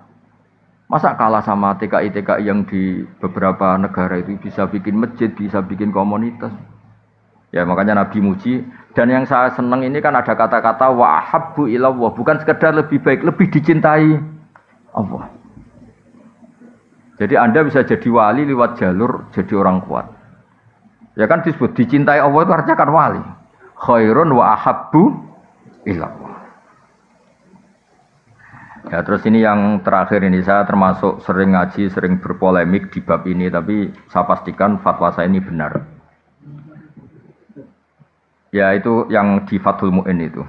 Masa kalah sama TKI-TKI yang di beberapa negara itu bisa bikin masjid, bisa bikin komunitas. Ya makanya Nabi muji. Dan yang saya senang ini kan ada kata-kata wa habbu ilallah, bukan sekedar lebih baik, lebih dicintai Allah. Jadi Anda bisa jadi wali lewat jalur jadi orang kuat. Ya kan disebut dicintai Allah itu artinya kan wali. Khairun wa habbu ilallah. Ya terus ini yang terakhir ini, saya termasuk sering ngaji, sering berpolemik di bab ini, tapi saya pastikan fatwa saya ini benar. Ya itu yang di Fathul Mu'in itu.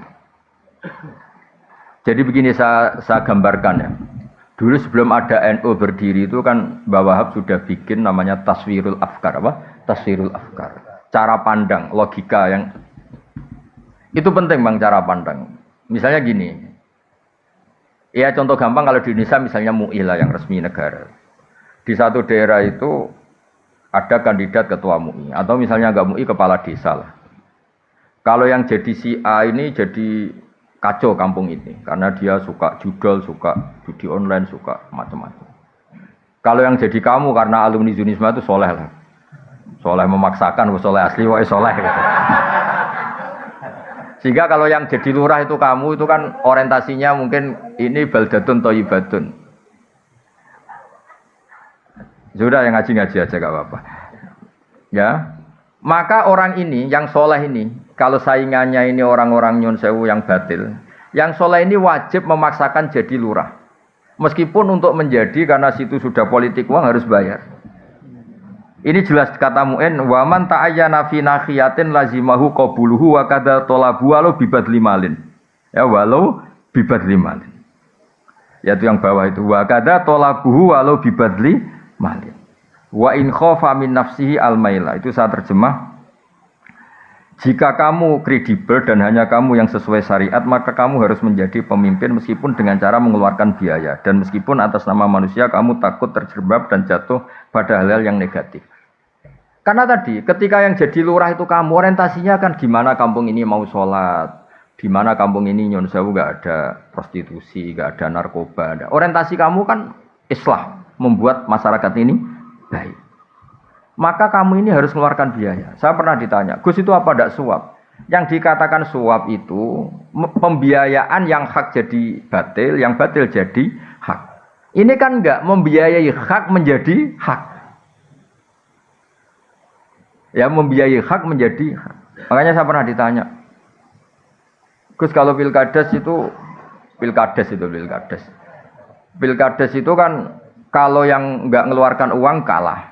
Jadi begini saya gambarkan ya. Dulu sebelum ada NU berdiri itu kan Mbah Wahab sudah bikin namanya Taswirul Afkar. Apa? Taswirul Afkar. Cara pandang, logika yang itu penting bang, cara pandang. Misalnya gini. Ya contoh gampang kalau di Indonesia misalnya MUI lah yang resmi negara. Di satu daerah itu ada kandidat ketua MUI. Atau misalnya enggak MUI, kepala desa lah. Kalau yang jadi si A ini jadi kacau kampung ini. Karena dia suka judol, suka judi online, suka macam-macam. Kalau yang jadi kamu karena alumni Yunisma itu soleh lah. Soleh memaksakan, soleh asli, soleh gitu. Sehingga kalau yang jadi lurah itu kamu, itu kan orientasinya mungkin ini baldatun toyibatun. Sudah yang ngaji-ngaji aja gak apa-apa. Ya. Maka orang ini yang soleh ini, kalau saingannya ini orang-orang nyun sewu yang batil, yang soleh ini wajib memaksakan jadi lurah. Meskipun untuk menjadi karena situ sudah politik uang harus bayar. Ini jelas kata Mu'in, wa man ta'ayyana fi nakhiyatin lazimahu qabuluhu wa kadza talabu walau bibadli malin. Ya walau bibadli malin. Yaitu yang bawah itu wa kadza talabuhu walau bibadli malin. Wa in khafa min nafsihi al-maila. Itu saya terjemah. Jika kamu kredibel dan hanya kamu yang sesuai syariat, maka kamu harus menjadi pemimpin meskipun dengan cara mengeluarkan biaya. Dan meskipun atas nama manusia kamu takut terjerembab dan jatuh pada hal-hal yang negatif. Karena tadi, ketika yang jadi lurah itu kamu, orientasinya kan gimana kampung ini mau sholat. Di mana kampung ini nyon sewu gak ada prostitusi, gak ada narkoba. Orientasi kamu kan islah, membuat masyarakat ini baik. Maka kamu ini harus mengeluarkan biaya. Saya pernah ditanya, Gus itu apa tidak suap? Yang dikatakan suap itu pembiayaan yang hak jadi batil, yang batil jadi hak. Ini kan enggak membiayai hak menjadi hak. Ya membiayai hak menjadi hak. Makanya saya pernah ditanya, Gus kalau pilkades itu itu kan kalau yang enggak mengeluarkan uang kalah.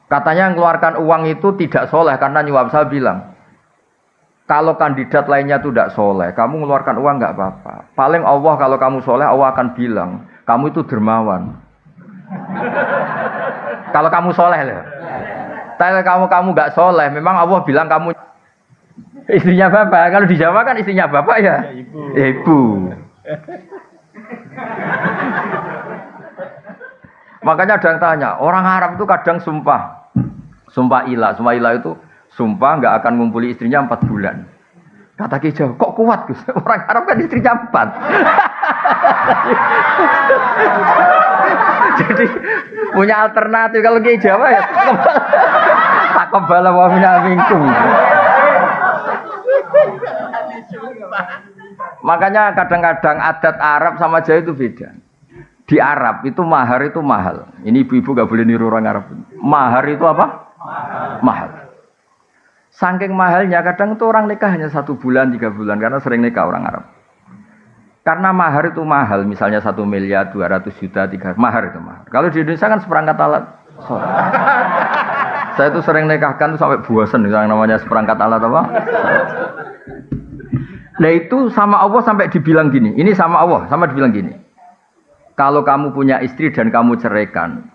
Katanya mengeluarkan uang itu tidak soleh karena nyuap. Saya bilang, kalau kandidat lainnya itu tidak soleh, kamu mengeluarkan uang nggak apa-apa. Paling Allah kalau kamu soleh, Allah akan bilang, kamu itu dermawan. Kalau kamu soleh lah. Tapi kamu nggak soleh, memang Allah bilang kamu istrinya bapak. Kalau di Jawa kan istrinya bapak ya, ibu. Makanya ada yang tanya, orang Arab itu kadang sumpah ilah itu sumpah nggak akan ngumpuli istrinya 4 bulan. Kata Ki Jawa, kok kuat Gus? Orang Arab kan istrinya 4. Jadi punya alternatif kalau Ki Jawa ya tak kebala wa punya mingkum. Makanya kadang-kadang adat Arab sama Jawa itu beda. Di Arab itu mahar itu mahal. Ini ibu-ibu gak boleh niru orang Arab. Mahar itu apa? Mahal. Saking mahalnya kadang itu orang nikah hanya 1 bulan, 3 bulan karena sering nikah orang Arab. Karena mahar itu mahal, misalnya 1 miliar, 200 juta, 3 mahar itu mahal. Kalau di Indonesia kan seperangkat alat. Saya itu sering nikahkan tuh sampai bosan yang namanya seperangkat alat apa? Nah itu sama Allah sampai dibilang gini. Ini sama Allah, sama dibilang gini. Kalau kamu punya istri dan kamu ceraikan,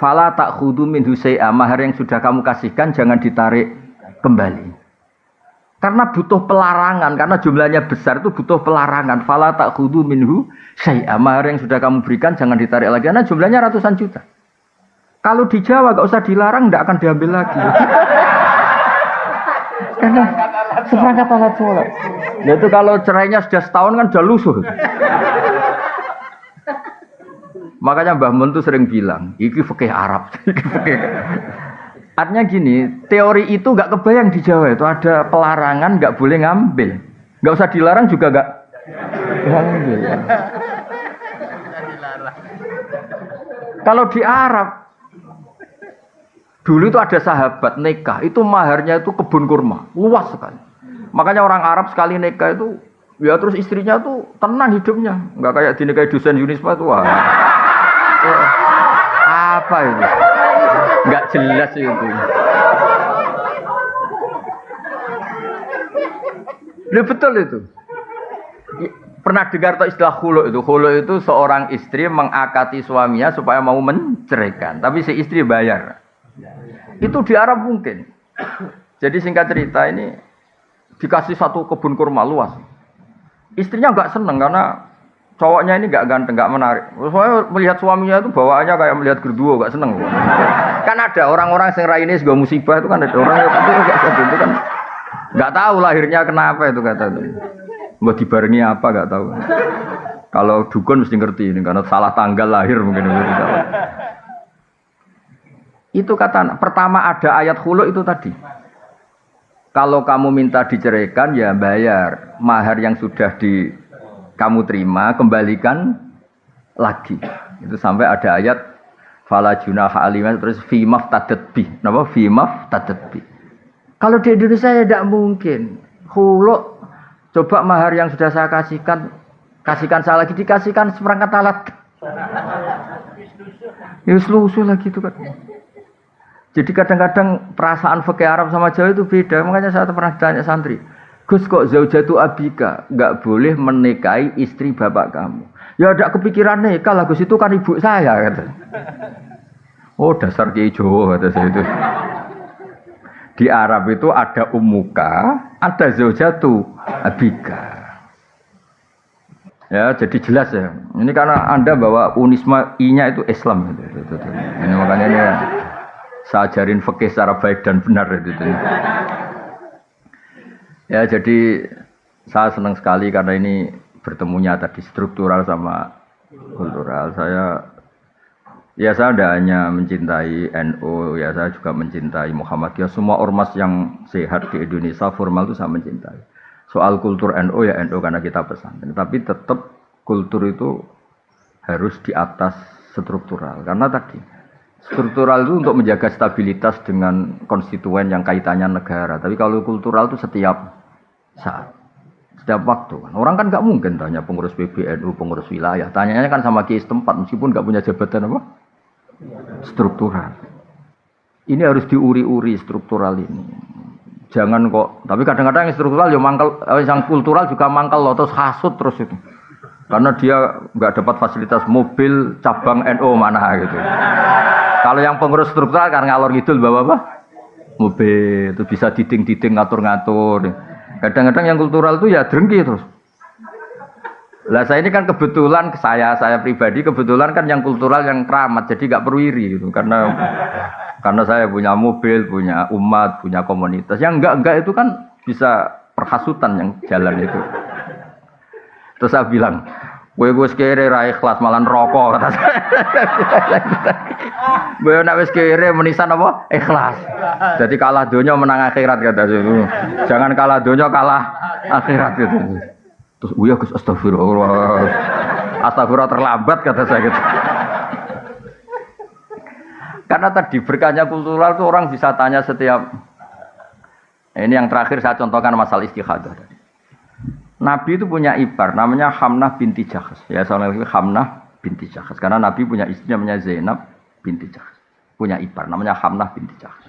fala ta'khudhu minhu syai'a, mahar yang sudah kamu kasihkan jangan ditarik kembali. Karena butuh pelarangan, karena jumlahnya besar itu butuh pelarangan. Fala ta'khudhu minhu syai'a, mahar yang sudah kamu berikan jangan ditarik lagi karena jumlahnya ratusan juta. Kalau di Jawa enggak usah dilarang, enggak akan diambil lagi. Karena seperangkat alat sholat. Nah itu kalau cerainya sudah setahun kan sudah lusuh. Makanya Mbah Mun tuh sering bilang, iki fikih Arab. Artinya gini, teori itu nggak kebayang di Jawa itu ada pelarangan nggak boleh ngambil, nggak usah dilarang juga nggak ngambil. Kalau di Arab, dulu itu ada sahabat nikah, itu maharnya itu kebun kurma, luas sekali. Makanya orang Arab sekali nikah itu, ya terus istrinya tuh tenang hidupnya, nggak kayak dinikahi dosen Unisba tuh. Apa itu? Enggak jelas itu. Loh, betul itu. Pernah dengar tak istilah khulu itu? Khulu itu seorang istri mengakati suaminya supaya mau menceraikan, tapi si istri bayar. Itu di Arab mungkin. Jadi singkat cerita ini dikasih 1 kebun kurma luas. Istrinya enggak seneng karena cowoknya ini enggak ganteng, enggak menarik. Soalnya melihat suaminya itu bawaannya kayak melihat gerduwo, enggak seneng. Kan ada orang-orang yang raine juga musibah itu kan ada orang yang itu kan enggak tahu lahirnya kenapa itu kata itu. Mau dibarengi apa enggak tahu. Kalau dukun mesti ngerti ini karena salah tanggal lahir mungkin. Itu kata pertama ada ayat khulu itu tadi. Kalau kamu minta diceraikan ya bayar mahar yang sudah kamu terima, kembalikan lagi. Itu sampai ada ayat Fala junaha alaihi terus fi maftadat bi. Napa fi maftadat bi. Kalau di Indonesia ya tidak mungkin. Khulu coba mahar yang sudah saya kasihkan saya lagi dikasihkan seperangkat alat. Ya lusuh lagi itu kan. Jadi kadang-kadang perasaan fikih Arab sama Jawa itu beda. Makanya saya pernah tanya santri, Gus kok zaujatu abika enggak boleh menikahi istri bapak kamu? Ya ada kepikiran nikah lah Gus, itu kan ibu saya kata. Oh dasar kiai Jawa kata saya itu. Di Arab itu ada ummuka, ada zaujatu abika. Ya, jadi jelas ya. Ini karena Anda bawa unisma I-nya itu Islam. Ini makanya ini saya ajarin fikih secara baik dan benar itu. Ya, jadi saya senang sekali karena ini bertemunya tadi struktural sama kultural. Saya tidak hanya mencintai NU, ya saya juga mencintai Muhammadiyah. Semua ormas yang sehat di Indonesia formal itu saya mencintai. Soal kultur NU ya NU karena kita pesantren, tapi tetap kultur itu harus di atas struktural. Karena tadi struktural itu untuk menjaga stabilitas dengan konstituen yang kaitannya negara. Tapi kalau kultural itu setiap saat, setiap waktu. Orang kan nggak mungkin tanya pengurus PBNU, pengurus wilayah. Tanyanya kan sama kiai setempat meskipun nggak punya jabatan apa? Struktural. Ini harus diuri-uri struktural ini. Jangan kok, tapi kadang-kadang yang struktural ya mangkel, yang kultural juga mangkel loh, terus hasut terus itu. Karena dia nggak dapat fasilitas mobil cabang NU mana gitu. Kalau yang pengurus struktural kan ngalor ngidul bawa apa? Mobil, itu bisa diding-diding ngatur-ngatur. Kadang-kadang yang kultural itu ya drengki terus. Lah saya ini kan kebetulan saya pribadi kebetulan kan yang kultural yang keramat, jadi nggak perlu iri gitu karena saya punya mobil, punya umat, punya komunitas. Yang enggak itu kan bisa perhasutan yang jalan itu. Terus saya bilang, gue kere ra ikhlas malah rokok kata saya. Gue nek wis kere menisan apa? Ikhlas. Jadi kalah donya menang akhirat kata saya. Jangan kalah donya kalah akhirat gitu. Terus uya Gus astagfirullah. Astagfirullah terlambat kata saya gitu. Karena tadi berkahnya kultural itu orang bisa tanya setiap. Ini yang terakhir saya contohkan masalah istikhadah. Nabi itu punya ipar namanya Hamnah binti Jahsh. Ya soalnya Hamnah binti Jahsh. Karena Nabi punya istri namanya Zainab binti Jahsh. Punya ipar namanya Hamnah binti Jahsh.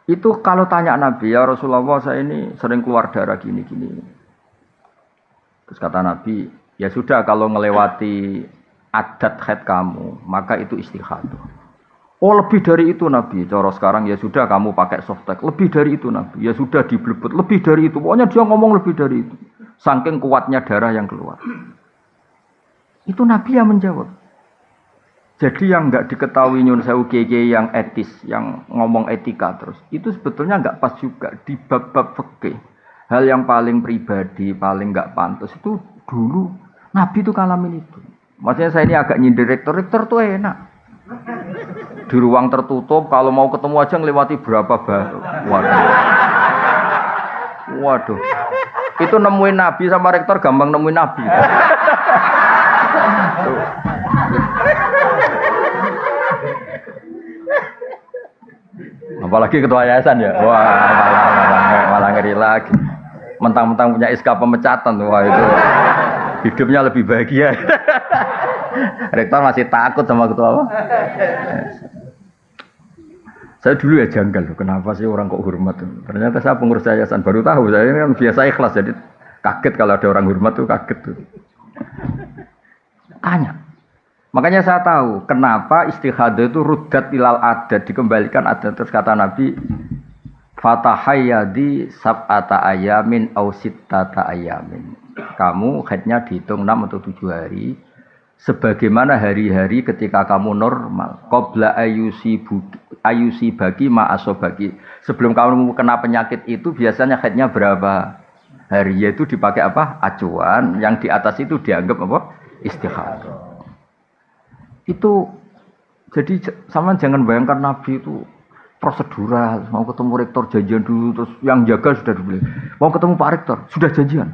Itu kalau tanya Nabi, ya Rasulullah saya ini sering keluar darah gini-gini. Terus kata Nabi, ya sudah kalau ngelewati adat haid kamu, maka itu istikhadah. Oh lebih dari itu Nabi, cara sekarang ya sudah kamu pakai softtek, lebih dari itu Nabi, ya sudah diblebet, lebih dari itu, pokoknya dia ngomong lebih dari itu, saking kuatnya darah yang keluar. Itu Nabi yang menjawab. Jadi yang nggak diketahui nyun sewu kiai yang etis, yang ngomong etika terus, itu sebetulnya nggak pas juga di bab-bab fikih. Hal yang paling pribadi, paling nggak pantas itu dulu Nabi itu ngalamin itu. Maksudnya saya ini agak nyindir rektor tuh enak. Di ruang tertutup, kalau mau ketemu aja ngelewati berapa Waduh. Itu nemuin Nabi sama rektor gampang nemuin Nabi. Apalagi ketua yayasan ya. Wah, malah ngeri lagi. Mentang-mentang punya SK pemecatan, wah itu hidupnya lebih bahagia. Rektor masih takut sama ketua apa? Saya dulu ya janggal loh, kenapa sih orang kok hormat? Ternyata saya pengurus yayasan baru tahu. Saya ini kan biasa ikhlas, jadi kaget kalau ada orang hormat tuh kaget tuh. Tanya. Makanya saya tahu kenapa istikhadah itu ruddat ilal adat, dikembalikan adat. Terus kata Nabi, fatahayyadi sab'ata ayamin au sittata ayamin. Kamu haidnya dihitung 6 atau 7 hari. Sebagaimana hari-hari ketika kamu normal. Qabla ayusi bagi ma'asobagi. Sebelum kamu kena penyakit itu biasanya haidnya berapa hari? Yaitu dipakai apa? Acuan. Yang di atas itu dianggap apa? Istikhadah. Itu jadi sama jangan bayangkan Nabi itu prosedural. Mau ketemu rektor janjian dulu. Terus yang jaga sudah dibeli. Mau ketemu Pak Rektor sudah janjian.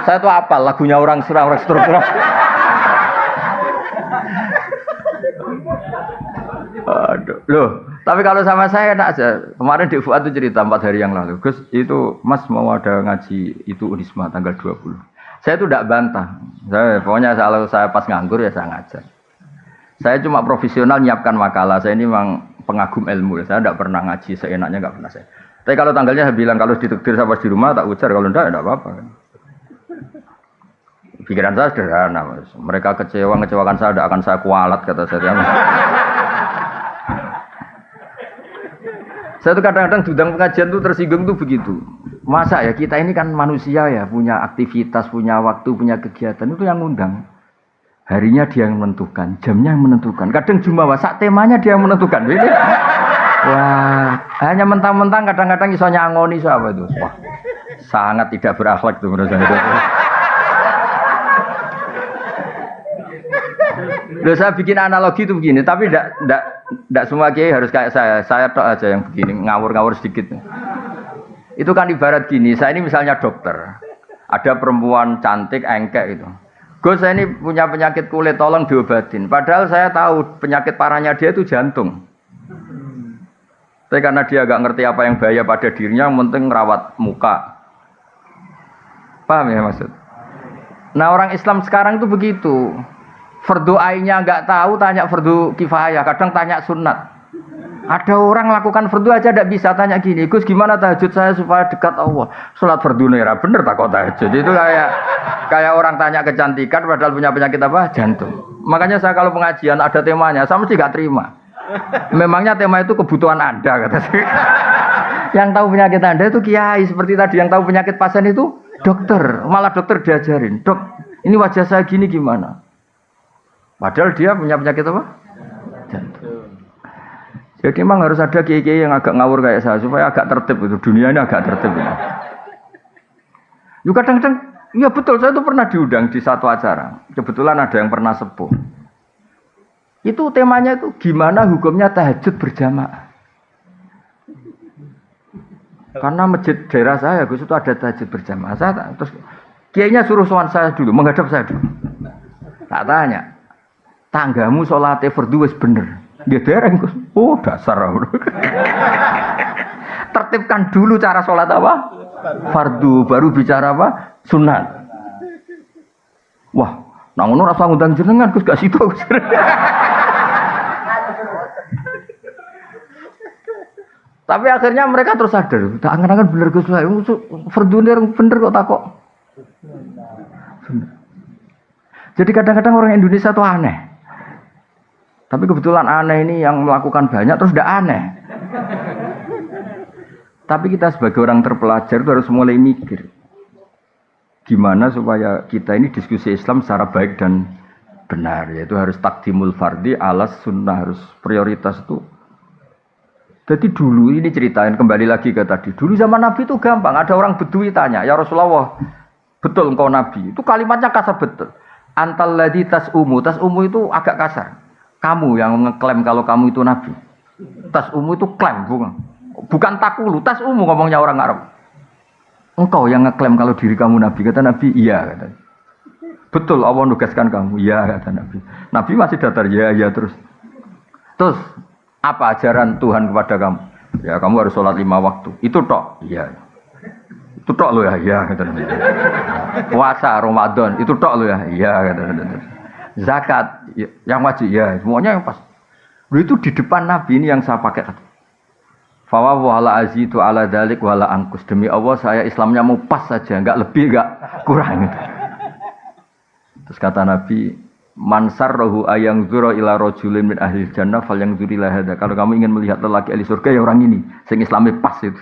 Saya tuh apa lagunya orang struktural. Aduh, loh. Tapi kalau sama saya enak aja. Kemarin di Fuad itu cerita 4 hari yang lalu. Gus, itu Mas mau ada ngaji itu Unisma tanggal 20. Saya itu tidak bantah. Pokoknya kalau saya pas nganggur ya saya ngajar. Saya cuma profesional nyiapkan makalah. Saya ini memang pengagum ilmu. Saya tidak pernah ngaji seenaknya, nggak pernah saya. Tapi kalau tanggalnya saya bilang kalau ditakdir saya pas di rumah tak ujar. Kalau tidak apa-apa. Pikiran saya sederhana, Mas. Mereka ngecewakan saya, tidak akan saya kualat kata saya. Saya tuh kadang-kadang diundang pengajian tuh tersinggung tuh begitu. Masa ya kita ini kan manusia ya, punya aktivitas, punya waktu, punya kegiatan, itu yang ngundang. Harinya dia yang menentukan, jamnya yang menentukan. Kadang Jumawa sak temanya dia yang menentukan. Ini, wah, hanya mentang-mentang kadang-kadang iso nyangoni apa itu. Wah, sangat tidak berakhlak tuh menurut saya. Loh, saya bikin analogi itu begini, tapi tidak semua kiai harus kayak saya. Saya tok aja yang begini, ngawur-ngawur sedikit. Itu kan ibarat gini, saya ini misalnya dokter. Ada perempuan cantik, engkek itu. Gus, saya ini punya penyakit kulit, tolong diobatin. Padahal saya tahu penyakit parahnya dia itu jantung. Tapi karena dia agak ngerti apa yang bahaya pada dirinya, yang penting merawat muka. Paham ya maksud? Nah orang Islam sekarang itu begitu. Fardu ainnya nggak tahu, tanya fardu kifayah. Kadang tanya sunat. Ada orang lakukan fardu aja tidak bisa, tanya gini, Gus gimana tahajud saya supaya dekat Allah? Sholat fardu nera bener tak kok tahajud? Itu kayak orang tanya kecantikan padahal punya penyakit apa? Jantung. Makanya saya kalau pengajian ada temanya, saya mesti gak terima. Memangnya tema itu kebutuhan Anda kata saya. Yang tahu penyakit Anda itu kiai, seperti tadi yang tahu penyakit pasien itu dokter. Malah dokter diajarin, dok ini wajah saya gini gimana? Padahal dia punya penyakit apa? Jantung. Jadi memang harus ada kiai-kiai yang agak ngawur kayak saya supaya agak tertib itu, dunia ini agak tertib. Yuk kadang-kadang, ya betul, saya itu pernah diundang di satu acara. Kebetulan ada yang pernah sepuh. Itu temanya itu gimana hukumnya tahajud berjamaah. Karena masjid daerah saya, Gus itu ada tahajud berjamaah. Terus kiainya suruh sowan saya dulu, menghadap saya dulu. Tak tanya, tanggamu sholatnya fardu wis bener. Dia dereng Gus. Oh dasar. Tertibkan dulu cara sholat apa? Fardu, baru bicara apa? Sunat. Wah, nang ngono rasa ngundang jenengan Gus gak situ. Tapi akhirnya mereka terus sadar, tak angan-angan bener Gus lah. Fardu bener kok takok. Jadi kadang-kadang orang Indonesia tuh aneh. Tapi kebetulan aneh ini yang melakukan banyak terus tidak aneh. Tapi kita sebagai orang terpelajar itu harus mulai mikir. Gimana supaya kita ini diskusi Islam secara baik dan benar. Yaitu harus takdimul fardi alas sunnah. Harus prioritas itu. Jadi dulu ini ceritain kembali lagi ke tadi. Dulu zaman Nabi itu gampang. Ada orang Bedui tanya, ya Rasulullah, betul engkau Nabi? Itu kalimatnya kasar betul. Antal ladzi tas'umu. Tas'umu itu agak kasar. Kamu yang ngeklaim kalau kamu itu Nabi. Tas umu itu klaim, bukan takulu. Tas umu ngomongnya orang Arab. Engkau yang ngeklaim kalau diri kamu Nabi. Kata Nabi, iya. Kata. Betul, Allah nugaskan kamu. Iya, kata Nabi. Nabi masih datar, ya terus. Terus, apa ajaran Tuhan kepada kamu? Ya, kamu harus sholat 5 waktu. Itu tok. Iya. Itu tok lo ya. Iya, kata Nabi. Puasa Ramadan. Itu tok lo ya. Iya, kata Nabi. Zakat yang wajib ya semuanya yang pas. Itu di depan Nabi ini yang saya pakai. Fa wala azidu ala dzalik wala angkus. Demi Allah saya Islamnya mau pas saja, enggak lebih enggak kurang gitu. Terus kata Nabi, "Man sarrahu ayang zura ila rajulin min ahli jannah falyangzur ila hadza." Kalau kamu ingin melihat lelaki ahli surga ya orang ini, sing Islamnya pas itu.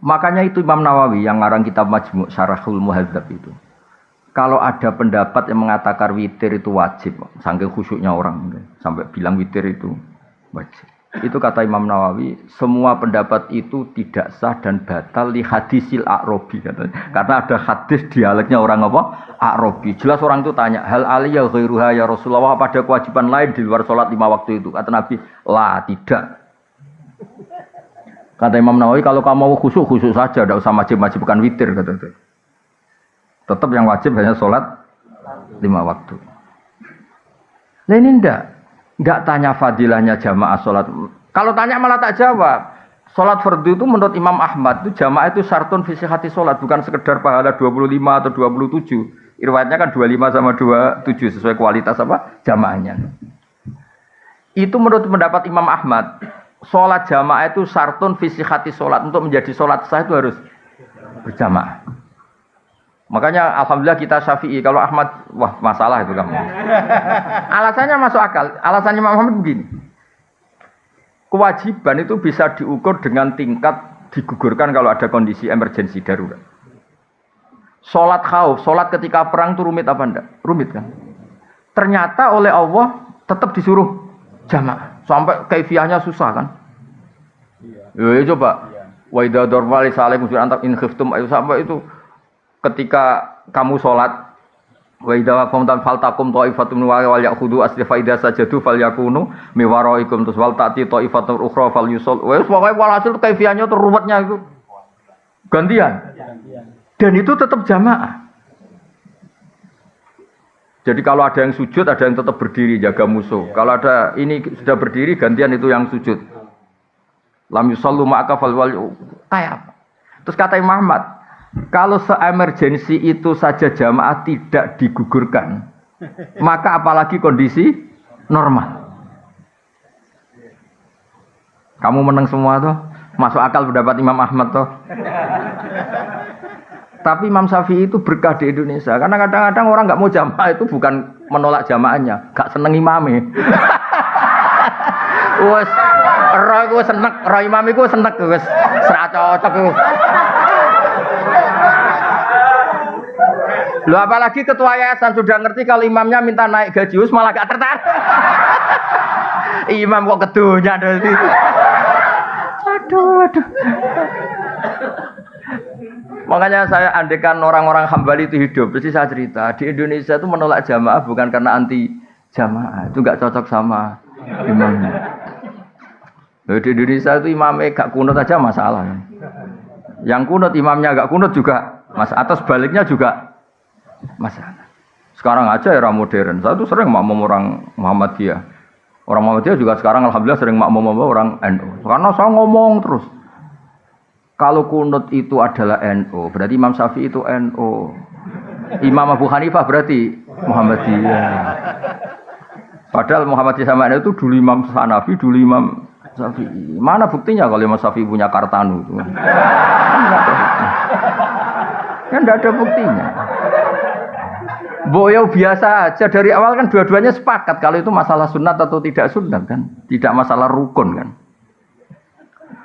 Makanya itu Imam Nawawi yang ngarang kitab Majmu' Syarahul Muhadzab itu. Kalau ada pendapat yang mengatakan witir itu wajib, saking khusyuknya orang sampai bilang witir itu wajib. Itu kata Imam Nawawi, semua pendapat itu tidak sah dan batal li hadisil A'rabi katanya. Karena ada hadis dialeknya orang apa? A'rabi. Jelas orang itu tanya, hal aliyya ghairuha ya Rasulullah, apa ada kewajiban lain di luar sholat 5 waktu itu? Kata Nabi, lah tidak. Kata Imam Nawawi, kalau kamu mau khusyuk saja, tidak usah wajib-wajibkan witir kata itu. Tetap yang wajib hanya sholat 5 waktu. Lah ini enggak tanya fadilahnya jamaah sholat. Kalau tanya malah tak jawab. Sholat fardu itu menurut Imam Ahmad itu jamaah itu syartun fi sihhati sholat, bukan sekedar pahala 25 atau 27. Riwayatnya kan 25 sama 27 sesuai kualitas apa? Jamaahnya. Itu menurut pendapat Imam Ahmad, sholat jamaah itu syartun fi sihhati sholat. Untuk menjadi sholat sah itu harus berjamaah. Makanya alhamdulillah kita Syafi'i. Kalau Ahmad, wah masalah itu kamu. Alasannya masuk akal. Alasannya Imam Ahmad begini. Kewajiban itu bisa diukur dengan tingkat digugurkan kalau ada kondisi emergensi darurat. Sholat khauf, sholat ketika perang itu rumit apa enggak? Rumit kan? Ternyata oleh Allah tetap disuruh jamaah. Sampai kaifiahnya susah kan? Iya. Coba. Wa idza darba li salim antak in khiftum ayu sampai itu ketika kamu sholat wa idza qamtum faltakum ta'ifatun wal ya'khudhu aslifa idza sajadu falyakunu miwaraikum tus wal ta'ti ta'ifatun ukhra falyusul. Wes pokoke walhasil kaifiahnya itu ruwetnya itu. Gantian. Dan itu tetap jamaah. Jadi kalau ada yang sujud, ada yang tetap berdiri jaga musuh. Kalau ada ini sudah berdiri, gantian itu yang sujud. Lam yusallu ma'aka fal wal kayak. Terus kata Imam Ahmad, kalau se-emergensi itu saja jamaah tidak digugurkan, maka apalagi kondisi normal. Kamu menang semua tuh, masuk akal pendapat Imam Ahmad tuh. Tapi Imam Syafi'i itu berkah di Indonesia, karena kadang-kadang orang nggak mau jamaah itu bukan menolak jamaahnya, nggak seneng imamnya. Wes, roh gue seneng, roh imam gue seneng, wes serak cocok. Loh apalagi ketua yayasan sudah ngerti kalau imamnya minta naik gaji malah gak tertarik. Imam kok kedunya dari situ. Aduh. Makanya saya andekan orang-orang Hambali itu hidup, pasti saya cerita di Indonesia itu menolak jamaah bukan karena anti jamaah, itu gak cocok sama imamnya. Loh, di Indonesia itu imamnya gak kunut aja masalah. Yang kunut imamnya gak kunut juga masalah, atau sebaliknya juga masalah. Sekarang aja era modern. Saya tuh sering makmum orang Muhammadiyah. Orang Muhammadiyah juga sekarang alhamdulillah sering makmum orang NU. Karena saya ngomong terus. Kalau kunut itu adalah NU, berarti Imam Syafi'i itu NU. Imam Abu Hanifah berarti Muhammadiyah. Padahal Muhammadiyah sama NU itu dulu Imam Hanafi, dulu Imam Syafi'i. Mana buktinya kalau Imam Syafi'i punya Kartanu itu? Kan tidak ada buktinya. Boyo biasa aja dari awal kan dua-duanya sepakat kalau itu masalah sunat atau tidak sunat kan, tidak masalah rukun kan.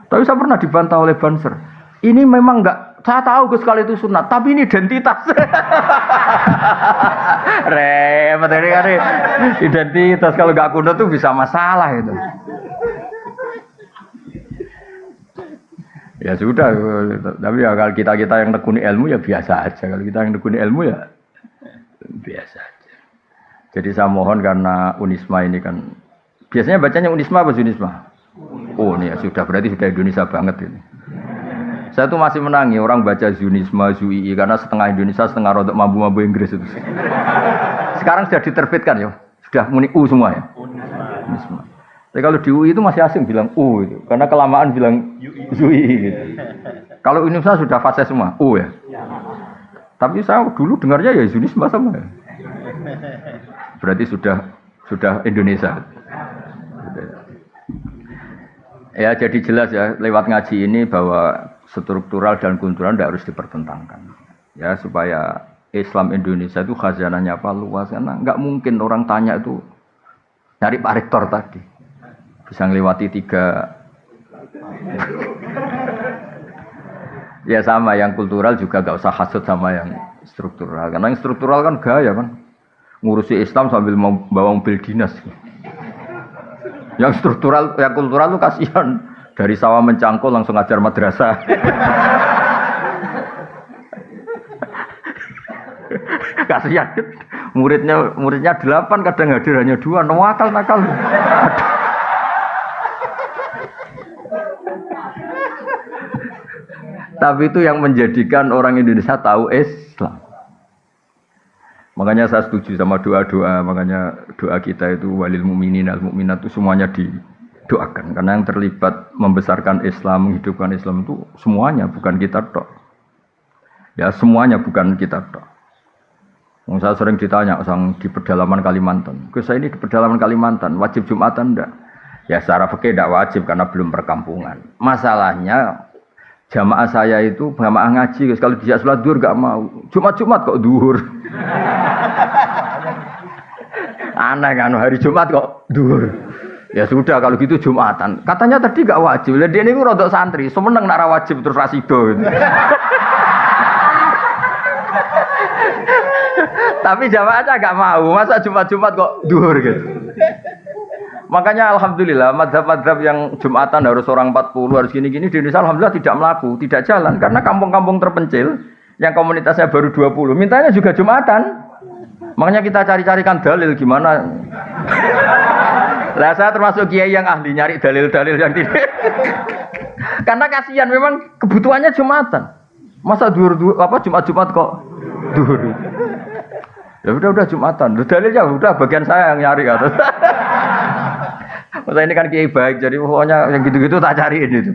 Tapi saya pernah dibantah oleh Banser. Ini memang enggak, saya tahu Gus kalau itu sunat, tapi ini identitas. Repot ini kan identitas kalau enggak kunut tuh bisa masalah itu. Ya sudah, tapi ya kalau kita yang nekuni ilmu ya biasa aja. Kalau kita yang nekuni ilmu ya biasa aja. Jadi saya mohon karena Unisma ini kan biasanya bacanya Unisma apa Unisma? Oh ini ya sudah berarti sudah Indonesia banget ini. Saya tuh masih menangi orang baca Zunisma, Zui karena setengah Indonesia setengah rodok mampu Inggris itu. Sekarang sudah diterbitkan ya, sudah muni U semua ya. Unisma. Tapi kalau di UI itu masih asing bilang U itu, karena kelamaan bilang Zui gitu. Kalau Unisma sudah fase semua U ya. Tapi saya dulu dengarnya ya Zunisma sama. Berarti sudah Indonesia. Ya jadi jelas ya lewat ngaji ini bahwa struktural dan kultural tidak harus dipertentangkan. Ya supaya Islam Indonesia itu khazanahnya apa luas karena nggak mungkin orang tanya itu nyari Pak Rektor tadi bisa ngelewati 3. Ya sama yang kultural juga nggak usah hasut sama yang struktural karena yang struktural kan gaya kan ngurusi Islam sambil mau bawa mobil dinas. Yang struktural, yang kultural itu kasihan dari sawah mencangkul langsung ngajar madrasah. Kasihan. Muridnya 8 kadang hadir hanya 2, nakal. Tapi itu yang menjadikan orang Indonesia tahu Islam. Makanya saya setuju sama doa-doa, makanya doa kita itu walil mu'minin al mu'minat itu semuanya didoakan. Karena yang terlibat membesarkan Islam, menghidupkan Islam itu semuanya, bukan kita tok. Ya semuanya bukan kita tok. Saya sering ditanya di pedalaman Kalimantan. Saya ini di pedalaman Kalimantan, wajib Jumatan enggak? Ya secara fikih enggak wajib karena belum perkampungan. Masalahnya jamaah saya itu jamaah ngaji, kalau dijak sholat duhur enggak mau. Jumat kok duhur. Aneh kan hari Jumat kok duhur. Ya sudah kalau gitu Jumatan. Katanya tadi enggak wajib. Lah dia niku rodok santri, semeneng nek ora wajib terus rasido gitu. Tapi jamaahnya enggak mau. Masa Jumat kok duhur gitu. Makanya alhamdulillah madhab-madhab yang Jumatan harus orang 40 harus gini-gini di Indonesia alhamdulillah tidak melaku, tidak jalan karena kampung-kampung terpencil yang komunitasnya baru 20 mintanya juga Jumatan. Makanya kita cari-carikan dalil gimana. Lah saya termasuk kiai yang ahli nyari dalil-dalil yang tidak. Karena kasihan memang kebutuhannya Jumatan. Masa duhur apa Jumat kok duhur. Ya udah Jumatan. Dalilnya udah bagian saya yang nyari atas. Masa ini kan kiai baik, jadi pokoknya yang gitu-gitu tak cariin itu.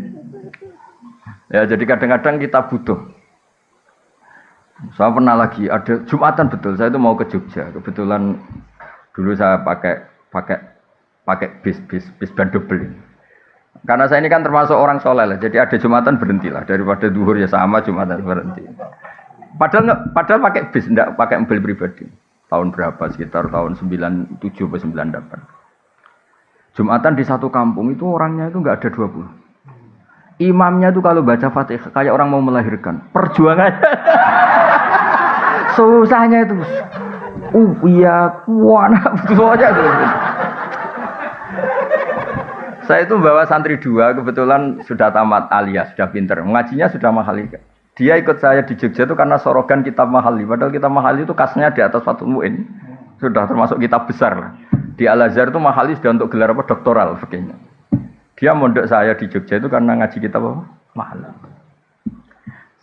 Ya jadi kadang-kadang kita butuh. Saya pernah lagi ada Jumatan betul, saya itu mau ke Jogja. Kebetulan dulu saya pakai bis ban double. Karena saya ini kan termasuk orang soleh lah, jadi ada Jumatan berhentilah daripada duhur ya sama Jumatan berhenti. Padahal pakai bis, enggak pakai mobil pribadi. Tahun berapa? Sekitar tahun 97 atau 98. Jumatan di satu kampung itu orangnya itu enggak ada 20. Imamnya itu kalau baca Fatihah kayak orang mau melahirkan. Perjuangannya susahnya itu. Iya, kuana betul aja itu. Saya itu bawa santri 2, kebetulan sudah tamat alias, sudah pinter. Mengajinya sudah mahal. Dia ikut saya di Jogja itu karena sorogan kitab mahali. Padahal kitab mahali itu kasnya di atas Fathul Mu'in. Sudah termasuk kitab besar lah. Di Al-Azhar itu mahali sudah untuk gelar apa doktoral fikihnya. Dia mondok saya di Jogja itu karena ngaji kitab apa? Mahal.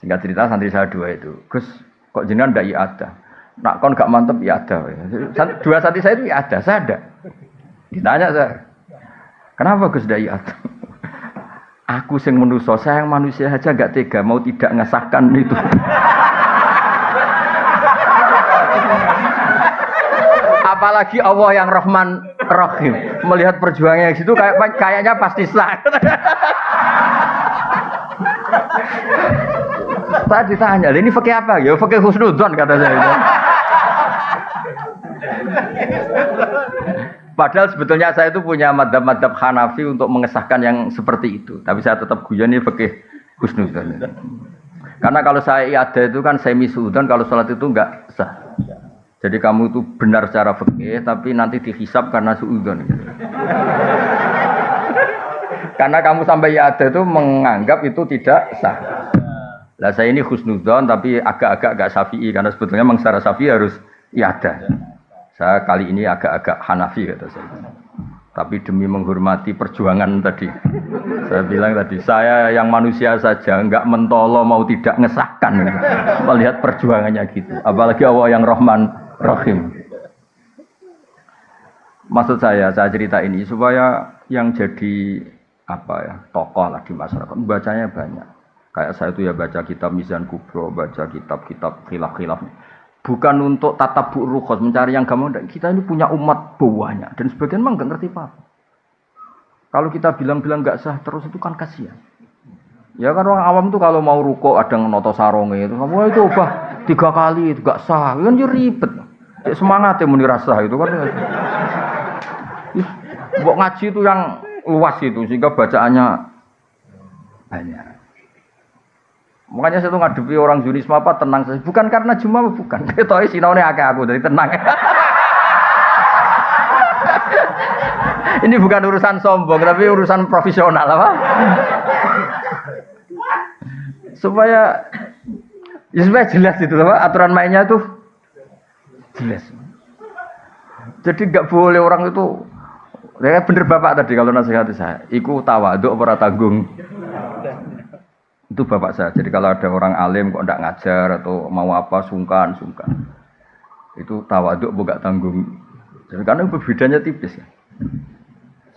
Singkat cerita santri saya 2 itu. Gus, kok jenengan ndak iadah? Nak kon gak mantep iadah. 2 santri saya itu iadah, saya ada. Ditanya saya. Kenapa Gus ndak iadah? Aku sing manusa, saya yang manusia aja gak tega mau tidak ngesahkan itu. Apalagi Allah yang Rahman Rahim. Melihat perjuangannya di situ kayaknya pasti sah. Tadi ditanya, ini fikih apa? Ya fikih husnudzon kata saya. Padahal sebetulnya saya itu punya madhab-madhab Hanafi untuk mengesahkan yang seperti itu. Tapi saya tetap guyon ini fikih husnudzon. Karena kalau saya iadah itu kan semi suudzon, kalau sholat itu enggak sah. Jadi kamu itu benar secara fikih, tapi nanti dihisab karena suudzon. Gitu. Karena kamu sampai iadah itu menganggap itu tidak sah. Lah saya ini husnudzon tapi agak-agak gak syafi'i karena sebetulnya memang secara syafi'i harus iadah. Saya kali ini agak-agak Hanafi kata saya. Tapi demi menghormati perjuangan tadi. Saya bilang tadi, saya yang manusia saja enggak mentolo mau tidak ngesahkan melihat perjuangannya gitu. Apalagi Allah yang Rahman Rahim. Maksud saya cerita ini supaya yang jadi tokoh lah di masyarakat bacanya banyak. Kayak saya itu ya baca kitab Mizan Kubro, baca kitab-kitab khilaf-khilaf. Bukan untuk tatabbu rukhas mencari yang gampang. Kita ini punya umat banyak dan sebagian memang enggak ngerti apa. Kalau kita bilang-bilang enggak sah terus itu kan kasihan. Ya kan orang awam tuh kalau mau rukuk ada noto saronge itu, wah itu ubah 3 kali itu enggak sah. Kan jadi ribet. Semangat ya muni rasa itu kan. Mbok ngaji itu yang luas itu sehingga bacaannya banyak. Makanya saya tuh ngadepi orang Junisme apa tenang saja. Bukan karena Jumat bukan. Ketoke sinaune akeh aku jadi tenang. Ini bukan urusan sombong tapi urusan profesional apa? Supaya jelas itu apa aturan mainnya tuh jelas. Jadi enggak boleh orang itu ya bener Bapak tadi kalau nasihat saya, iku tawadhu ora tanggung. Itu bapak saya. Jadi kalau ada orang alim kok enggak ngajar atau mau apa sungkan. Itu tawaduk bukan tanggung. Karena perbedaannya tipis ya.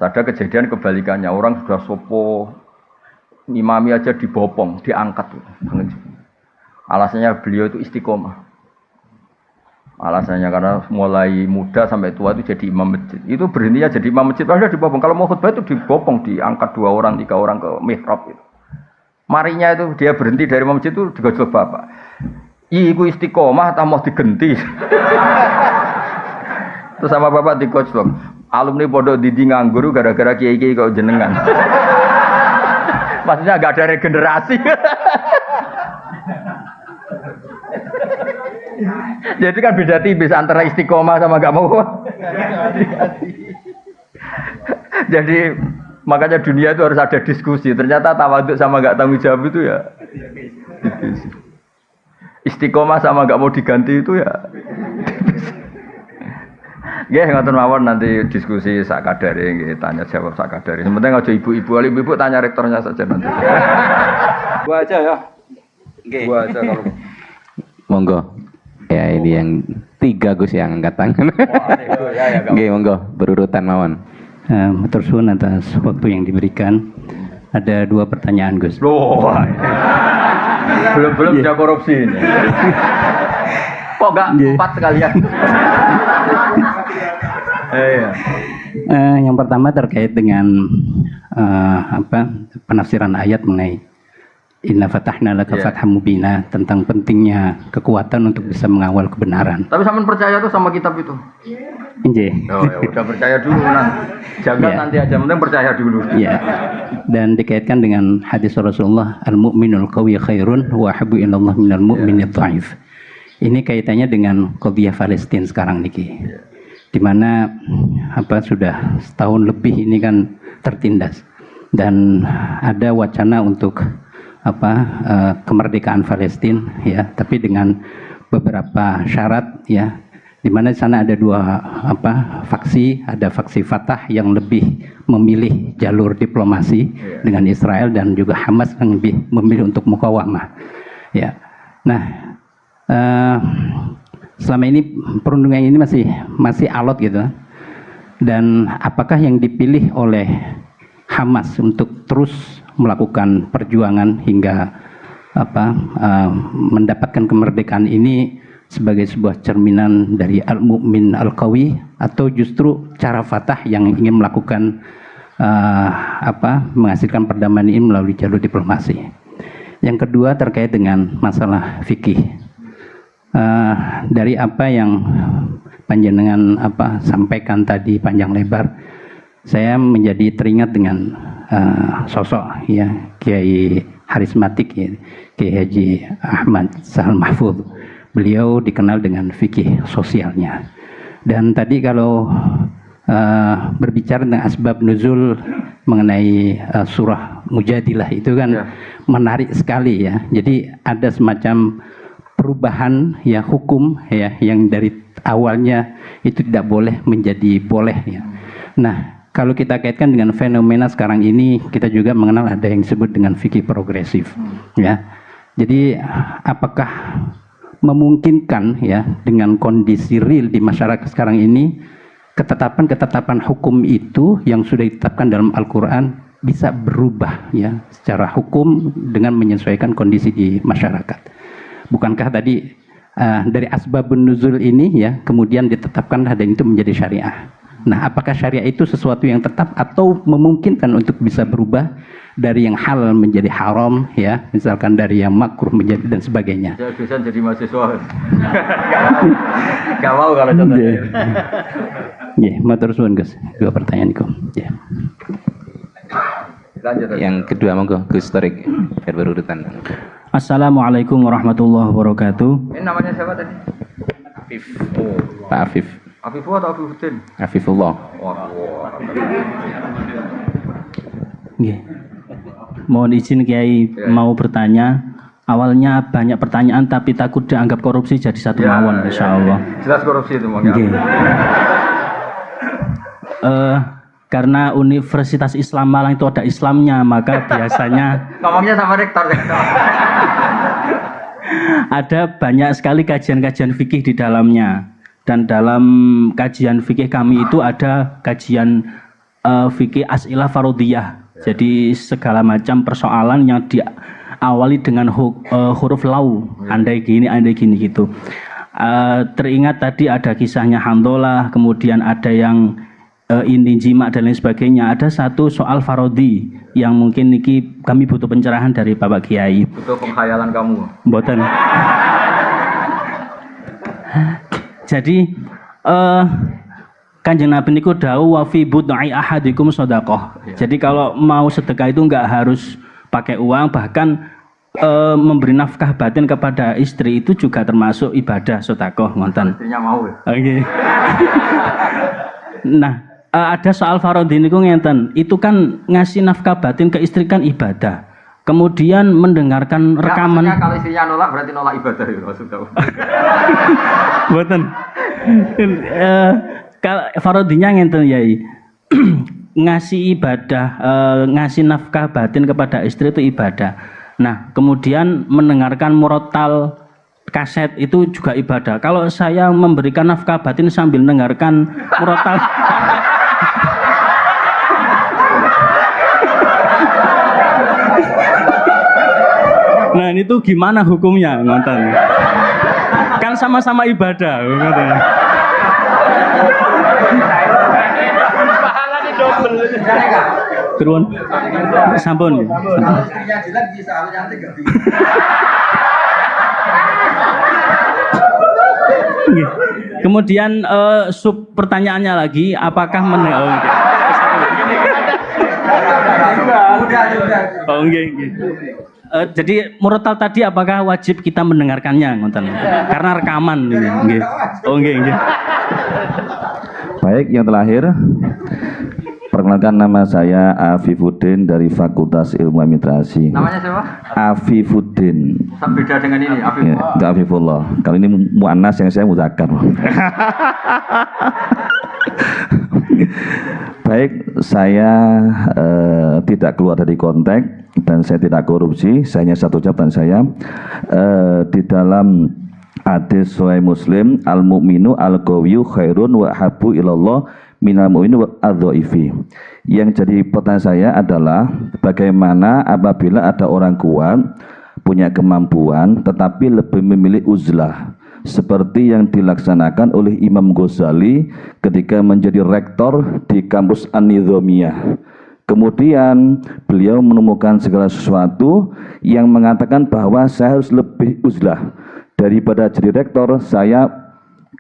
Ada kejadian kebalikannya, orang sudah sopo imami aja dibopong, diangkat. Alasannya beliau itu istiqomah. Alasannya karena mulai muda sampai tua itu jadi imam masjid. Itu berhentinya jadi imam masjid, padahal dibopong. Kalau mau khutbah itu dibopong, diangkat 2 orang, 3 orang ke mihrab itu. Marinya itu dia berhenti dari imam masjid itu digojlok bapak. Iku istiqomah atau mau digenti. Terus sama bapak digojlok. Alumni pondok Didi nganggur gara-gara kiai-kiai kok jenengan. Maksudnya agak ada regenerasi. Jadi kan beda tipis antara istiqomah sama gak mau. Jadi makanya dunia itu harus ada diskusi. Ternyata tawaduk sama gak tanggung jawab itu ya. Istiqomah sama gak mau diganti itu ya. Ya, ngoten mawon nanti diskusi sakadare nggih, tanya jawab sakadare. Sementing aja ibu-ibu, ibu-ibu tanya rektornya saja nanti. Gua aja ya. Nggih. Gua aja kalau. Monggo. Ya ini yang 3 Gus yang angkat tangan. Nggih, monggo berurutan mawon. Matur suwun atas waktu yang diberikan. Ada 2 pertanyaan Gus. Loh. Belum sudah korupsi ini. Kok enggak 4 sekalian? Yang pertama terkait dengan penafsiran ayat mengenai Inna fatahna laka fatham mubina, tentang pentingnya kekuatan untuk bisa mengawal kebenaran. Tapi sampean percaya tuh sama kitab itu? Nggih. Oh ya udah percaya dulu jangan nanti aja, penting percaya dulu. Iya. Dan dikaitkan dengan hadis Rasulullah, al-mu'minul qawi khairun wa habbu ilallah minal mu'minid dhaif. Ini kaitannya dengan qadhiyah Palestina sekarang niki. Di mana sudah setahun lebih ini kan tertindas dan ada wacana untuk kemerdekaan Palestina ya, tapi dengan beberapa syarat ya, di mana di sana ada 2 faksi, ada faksi Fatah yang lebih memilih jalur diplomasi dengan Israel dan juga Hamas yang lebih memilih untuk mukawamah ya. Nah, selama ini perundungan ini masih alot gitu. Dan apakah yang dipilih oleh Hamas untuk terus melakukan perjuangan hingga mendapatkan kemerdekaan ini sebagai sebuah cerminan dari al-mu'min al-qawi, atau justru cara Fatah yang ingin melakukan menghasilkan perdamaian ini melalui jalur diplomasi. Yang kedua terkait dengan masalah fikih. Dari apa yang panjenengan sampaikan tadi panjang lebar, saya menjadi teringat dengan sosok ya Kiai Harismatik ya, Kiai Haji Ahmad Sahal Mahfud. Beliau dikenal dengan fikih sosialnya. Dan tadi kalau berbicara tentang asbab nuzul mengenai surah Mujadilah itu kan menarik sekali ya. Jadi ada semacam perubahan ya hukum ya yang dari awalnya itu tidak boleh menjadi boleh ya. Nah, kalau kita kaitkan dengan fenomena sekarang ini, kita juga mengenal ada yang disebut dengan fikih progresif ya. Jadi apakah memungkinkan ya dengan kondisi real di masyarakat sekarang ini, ketetapan-ketetapan hukum itu yang sudah ditetapkan dalam Al-Quran bisa berubah ya secara hukum dengan menyesuaikan kondisi di masyarakat. Bukankah tadi dari asbabun nuzul ini ya kemudian ditetapkan ada itu menjadi syariah. Nah, apakah syariah itu sesuatu yang tetap atau memungkinkan untuk bisa berubah dari yang halal menjadi haram ya, misalkan dari yang makruh menjadi dan sebagainya. Saya bisa jadi mahasiswa. Gak mau kalau contohnya. Ya, matur suwun Gus. 2 pertanyaan iku. Ya. Lanjut. Yang kedua monggo Gus Torik biar berurutan. Assalamualaikum warahmatullahi wabarakatuh. Ini namanya siapa tadi? Afif. Oh, Pak Afif. Afifullah atau Afifuddin? Afifullah. Mohon izin Kiai mau bertanya. Awalnya banyak pertanyaan tapi takut dianggap korupsi jadi satu mawon insyaallah. Jelas korupsi itu mau. Karena Universitas Islam Malang itu ada Islamnya, maka biasanya ngomongnya sama rektor. Ada banyak sekali kajian-kajian fikih di dalamnya. Dan dalam kajian fikih kami itu ada kajian fikih as'ilah farodiyah. Jadi segala macam persoalan yang diawali dengan huruf lau, andai gini gitu. Teringat tadi ada kisahnya Handolah, kemudian ada yang ini jima dan lain sebagainya. Ada satu soal farodi yang mungkin niki kami butuh pencerahan dari Bapak Kiai. Butuh pengkhayalan kamu. Mboten. Jadi Kanjeng Nabi niku dawuh wa fi bud'i ahadikum shadaqah. Jadi kalau mau sedekah itu enggak harus pakai uang, bahkan memberi nafkah batin kepada istri itu juga termasuk ibadah sedekah ngoten. Istrinya mau ya. Oke. Nah, ada soal farodhi niku ngenten. Itu kan ngasih nafkah batin ke istri kan ibadah. Kemudian mendengarkan rekaman. Ya, kalau istrinya nolak berarti nolak ibadah ya maksudnya. Mboten. Kalau farodinya ngenten yai. Ngasih ibadah, ngasih nafkah batin kepada istri itu ibadah. Nah, kemudian mendengarkan murotal kaset itu juga ibadah. Kalau saya memberikan nafkah batin sambil mendengarkan murotal nah, itu gimana hukumnya, ngonten? Kan sama-sama ibadah, ngonten. Pahalanya double. Turun. Sampun. Istrinya jelek bisa cantik enggak bisa. Kemudian sub pertanyaannya lagi, apakah jadi murotal tadi apakah wajib kita mendengarkannya, ngonten? Karena rekaman ini. Nggih. Oh nggih, nggih. Baik, yang terakhir, perkenalkan nama saya Afifuddin dari Fakultas Ilmu Administrasi. Namanya siapa? Afifuddin. Beda dengan ini, Ya, enggak Afifullah. Kalau ini muannas yang saya muzakkar. Baik, saya tidak keluar dari konteks dan saya tidak korupsi. Saya hanya satu ucapan saya di dalam hadis Sahih Muslim, al mukminu al qawiyyu khairun wa habbu ilallah minal mu'mini wa adh-dhaifi. Yang jadi pertanyaan saya adalah bagaimana apabila ada orang kuat punya kemampuan tetapi lebih memilih uzlah seperti yang dilaksanakan oleh Imam Ghazali ketika menjadi rektor di kampus An-Nizamiyah. Kemudian beliau menemukan segala sesuatu yang mengatakan bahwa saya harus lebih uzlah daripada jadi rektor. Saya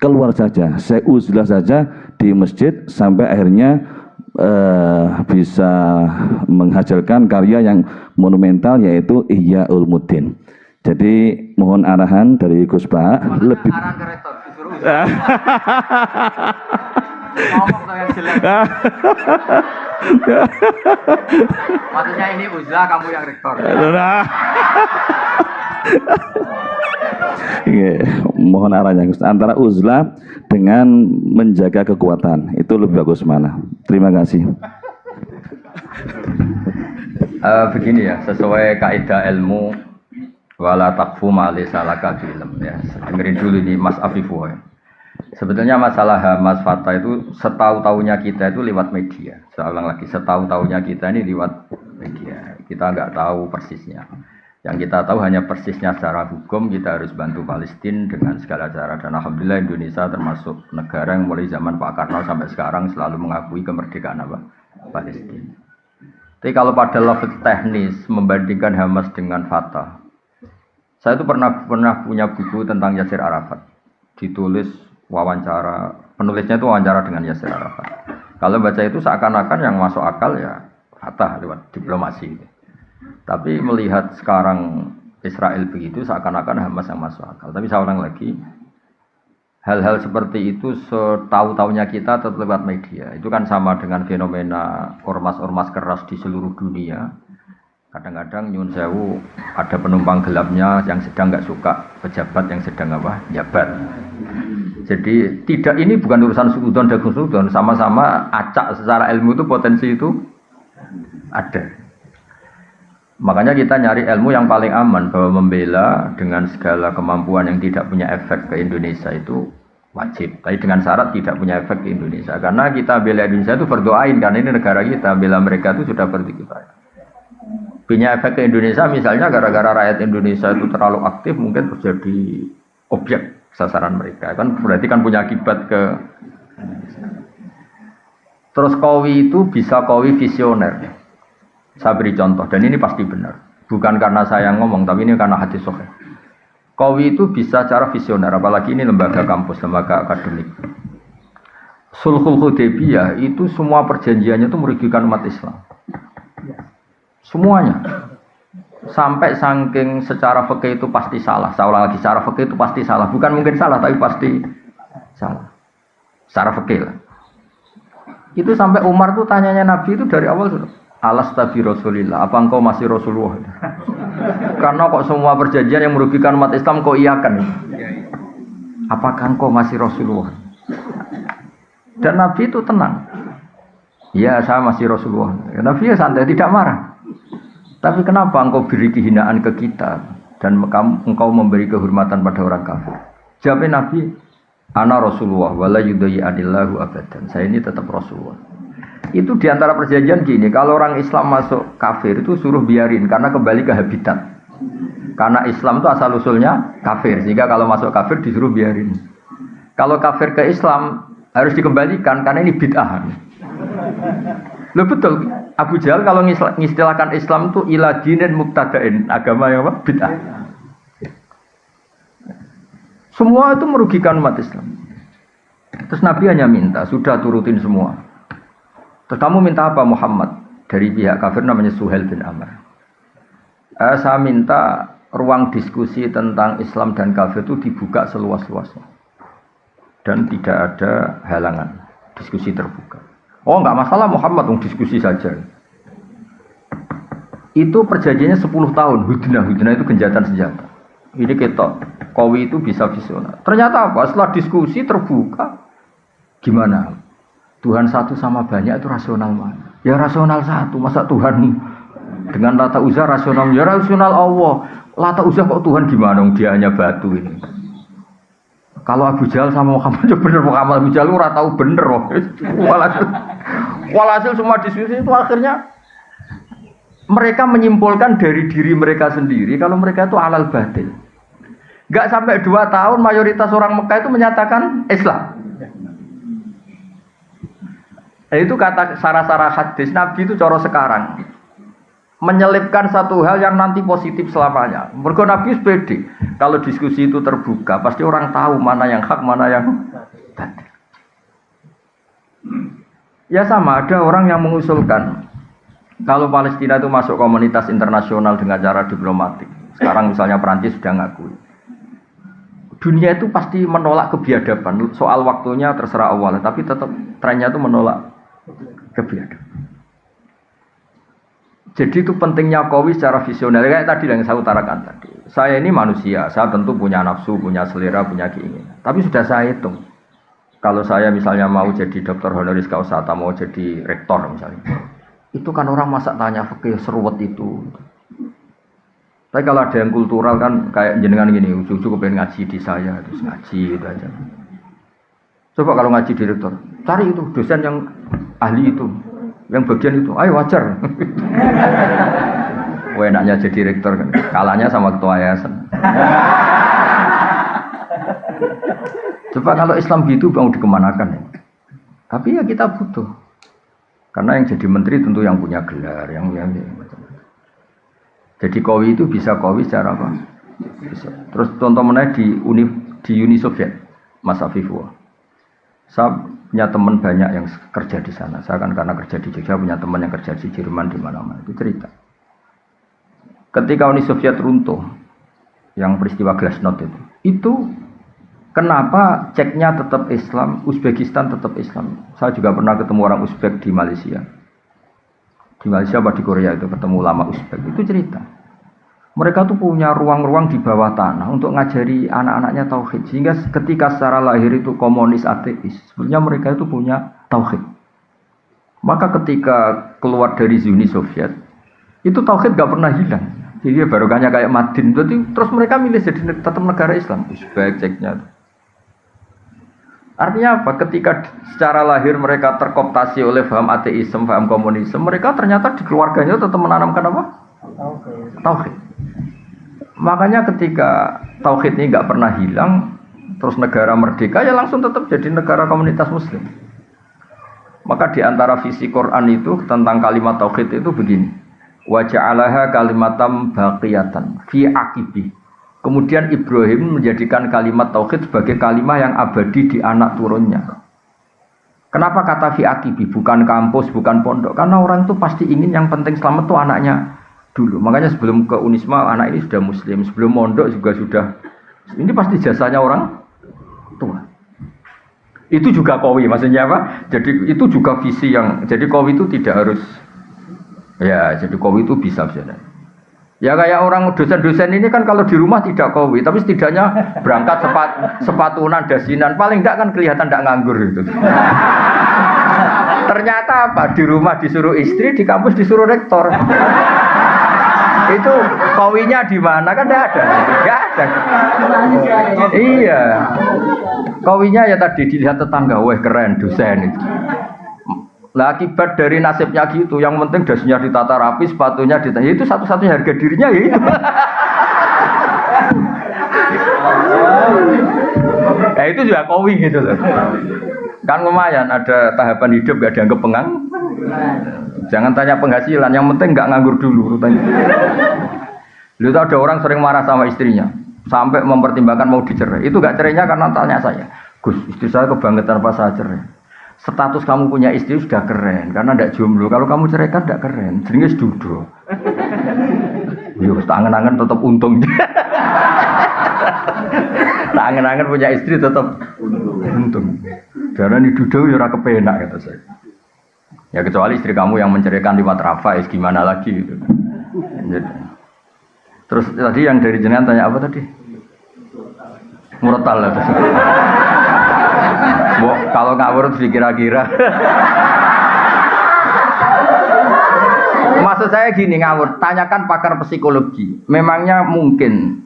keluar saja, saya uzlah saja di masjid sampai akhirnya bisa menghasilkan karya yang monumental yaitu Ihya Ulumuddin. Jadi mohon arahan dari Gus Pak. Lebih arahan ke rektor disuruh ngomong yang jelek. Maksudnya ini uzlah, kamu yang rektor. Mohon arahnya Gus, antara uzlah dengan menjaga kekuatan itu lebih bagus mana? Terima kasih. Begini ya, sesuai kaidah ilmu wala taqfu ma laysa laka ilm ya. Dengerin dulu ini Mas Afifu ya. Sebetulnya masalah Hamas Fatah itu setahu-tahunya kita itu lewat media. Saya ulang lagi, setahu-tahunya kita ini lewat media. Kita nggak tahu persisnya. Yang kita tahu hanya persisnya secara hukum kita harus bantu Palestina dengan segala cara. Dan alhamdulillah Indonesia termasuk negara yang mulai zaman Pak Karno sampai sekarang selalu mengakui kemerdekaan apa? Palestina. Tapi kalau pada level teknis membandingkan Hamas dengan Fatah, saya itu pernah punya buku tentang Yasir Arafat. Ditulis wawancara, penulisnya itu wawancara dengan Yasir Arafat. Kalau baca itu seakan-akan yang masuk akal ya Fatah lewat diplomasi. Tapi melihat sekarang Israel begitu seakan-akan Hamas yang masuk akal. Tapi saya ulang lagi, hal-hal seperti itu setahu-tahunya kita tetap lewat media. Itu kan sama dengan fenomena ormas-ormas keras di seluruh dunia. Kadang-kadang nyun sewu ada penumpang gelapnya yang sedang nggak suka pejabat yang sedang apa jabat. Jadi tidak, ini bukan urusan sudon dan khusudon, sama-sama acak secara ilmu itu potensi itu ada. Makanya kita nyari ilmu yang paling aman bahwa membela dengan segala kemampuan yang tidak punya efek ke Indonesia itu wajib. Tapi dengan syarat tidak punya efek di Indonesia. Karena kita bela Indonesia itu berdoain karena ini negara kita, bela mereka itu sudah fardu kifayah. Punya efek ke Indonesia misalnya gara-gara rakyat Indonesia itu terlalu aktif mungkin terjadi objek sasaran mereka kan berarti kan punya akibat ke. Terus Qawi itu bisa Qawi visioner. Saya beri contoh dan ini pasti benar. Bukan karena saya ngomong tapi ini karena hadis sahih. Qawi itu bisa cara visioner apalagi ini lembaga kampus, lembaga akademik. Sulhul Hudaybiyah itu semua perjanjiannya itu merugikan umat Islam. Semuanya. Sampai saking secara fikih itu pasti salah. Saya ulang lagi, secara fikih itu pasti salah. Bukan mungkin salah, tapi pasti salah. Secara fikih lah. Itu sampai Umar tuh tanyanya Nabi itu dari awal sudah. Alastabi Rasulillah, apa engkau masih Rasulullah? Karena kok semua perjanjian yang merugikan umat Islam kau iakan? Apakah engkau masih Rasulullah? Dan Nabi itu tenang. Ya, saya masih Rasulullah. Nabi ya santai, tidak marah. Tapi kenapa engkau beri kehinaan ke kita dan engkau memberi kehormatan pada orang kafir? Jawabnya Nabi, ana Rasulullah wala yudai adillahu abadan. Saya ini tetap Rasulullah. Itu diantara perjanjian gini, kalau orang Islam masuk kafir itu suruh biarin karena kembali ke habitat. Karena Islam itu asal usulnya kafir, sehingga kalau masuk kafir disuruh biarin. Kalau kafir ke Islam harus dikembalikan karena ini bid'ah. Loh betul, Abu Jahal kalau ngistilahkan Islam itu ila dinin mubtada'in, agama yang apa? Bid'ah. Semua itu merugikan umat Islam. Terus Nabi hanya minta, sudah turutin semua. Terus kamu minta apa Muhammad? Dari pihak kafir namanya Suhail bin Amr. Saya minta ruang diskusi tentang Islam dan kafir itu dibuka seluas-luasnya. Dan tidak ada halangan, diskusi terbuka. Oh enggak masalah Muhammad, diskusi saja. Itu perjanjiannya 10 tahun, hudnah itu genjatan senjata. Ini ketok, Qawi itu bisa visioner. Ternyata apa? Setelah diskusi terbuka, gimana? Tuhan satu sama banyak itu rasional mana? Ya rasional satu, masa Tuhan dengan Lata Uzza rasional? Ya rasional Allah. Lata Uzza kok Tuhan gimana? Dia hanya batu ini. Kalau Abu Jahal sama Muhammad itu bener, Muhammad Abu Jahal ora tahu bener. Walhasil semua diskusi itu akhirnya mereka menyimpulkan dari diri mereka sendiri kalau mereka itu halal batil. Enggak sampai 2 tahun mayoritas orang Mekah itu menyatakan Islam. Itu kata sarah-sarah hadis Nabi itu coro sekarang. Menyelipkan satu hal yang nanti positif selamanya. Mergo Nabi pede. Kalau diskusi itu terbuka, pasti orang tahu mana yang hak, mana yang batil. Ya sama, ada orang yang mengusulkan kalau Palestina itu masuk komunitas internasional dengan cara diplomatik. Sekarang misalnya Perancis sudah ngakui. Dunia itu pasti menolak kebiadaban. Soal waktunya terserah Allah, tapi tetap trennya itu menolak kebiadaban. Jadi itu pentingnya Qawi secara visioner. Kayak tadi yang saya utarakan tadi. Saya ini manusia, saya tentu punya nafsu, punya selera, punya keinginan. Tapi sudah saya hitung. Kalau saya misalnya mau jadi dokter honoris causa atau mau jadi rektor misalnya. Itu kan orang masa tanya fikih seruwet itu. Tapi kalau ada yang kultural kan kayak jenengan gini, cukup pengen ngaji di saya, terus ngaji itu aja. Coba kalau ngaji di rektor, cari itu dosen yang ahli itu. Yang bagian itu, ayo wajar. Wah enaknya jadi rektor kan, kalahnya sama ketua yayasan. Coba kalau Islam gitu mau dikemanakan ya? Tapi ya kita butuh. Karena yang jadi menteri tentu yang punya gelar, yang macam-macam. Jadi Qawi itu bisa Qawi secara apa? Bisa. Terus contoh menaik di Uni Soviet, Mas Afifullah. Saya punya teman banyak yang kerja di sana. Saya kan karena kerja di Jogja punya teman yang kerja di Jerman di mana-mana. Itu cerita. Ketika Uni Soviet runtuh, yang peristiwa Glasnost itu kenapa ceknya tetap Islam, Uzbekistan tetap Islam. Saya juga pernah ketemu orang Uzbek di Malaysia. Di Malaysia apa di Korea itu ketemu ulama Uzbek. Itu cerita. Mereka tuh punya ruang-ruang di bawah tanah untuk ngajari anak-anaknya tauhid. Sehingga ketika secara lahir itu komunis ateis, sebenarnya mereka itu punya tauhid. Maka ketika keluar dari Uni Soviet, itu tauhid gak pernah hilang. Jadi barokahnya kayak Madin. Jadi terus mereka milih jadi tetap negara Islam. Uzbek, Ceknya. Artinya apa? Ketika secara lahir mereka terkooptasi oleh paham ateisme, paham komunisme, mereka ternyata di keluarganya tetap menanamkan apa? Tauhid. Makanya ketika tauhid ini nggak pernah hilang, terus negara merdeka ya langsung tetap jadi negara komunitas muslim. Maka di antara visi Quran itu tentang kalimat tauhid itu begini. Wa ja'alaha kalimatam baqiyatan fi aqibi. Kemudian Ibrahim menjadikan kalimat tauhid sebagai kalimat yang abadi di anak turunnya. Kenapa kata fi aqibi, bukan kampus, bukan pondok? Karena orang itu pasti ingin yang penting selamat itu anaknya dulu. Makanya sebelum ke Unisma anak ini sudah muslim, sebelum mondok juga sudah. Ini pasti jasanya orang tua. Itu juga Qawi, maksudnya apa? Jadi itu juga visi yang, jadi Qawi itu tidak harus, ya jadi Qawi itu bisa saja. Ya kayak orang dosen-dosen ini kan kalau di rumah tidak Qawi, tapi setidaknya berangkat sepatunan, dasinan, paling enggak kan kelihatan enggak nganggur gitu. Ternyata apa? Di rumah disuruh istri, di kampus disuruh rektor. Itu Qawinya di mana kan enggak ada. Enggak ada. Iya. Qawinya ya tadi dilihat tetangga, wah keren dosen itu. Lah akibat dari nasibnya gitu, yang penting dasinya ditata rapi, sepatunya ditata, itu satu-satunya harga dirinya ya itu. Ya itu juga Qawi gitu loh. Kan lumayan ada tahapan hidup gak dianggap pengang. Jangan tanya penghasilan, yang penting gak nganggur dulu tanya. Lalu ada orang sering marah sama istrinya, sampai mempertimbangkan mau dicerai. Itu gak cerainya karena tanya saya, Gus, istri saya kebangetan pas saya cerai. Status kamu punya istri sudah keren karena tidak jomblo. Kalau kamu ceraikan tidak keren, jenenge dudo. Yo, tangan-tangan tetap untung. Tangan-tangan punya istri tetap untung. Karena ini dudo ya ora kepenak kata saya. Ya kecuali istri kamu yang menceraikan lewat Rafais gimana lagi gitu. Terus tadi yang dari jenengan tanya apa tadi? Murotal lah. Kalau ngawur kira-kira. Maksud saya gini ngawur, tanyakan pakar psikologi. Memangnya mungkin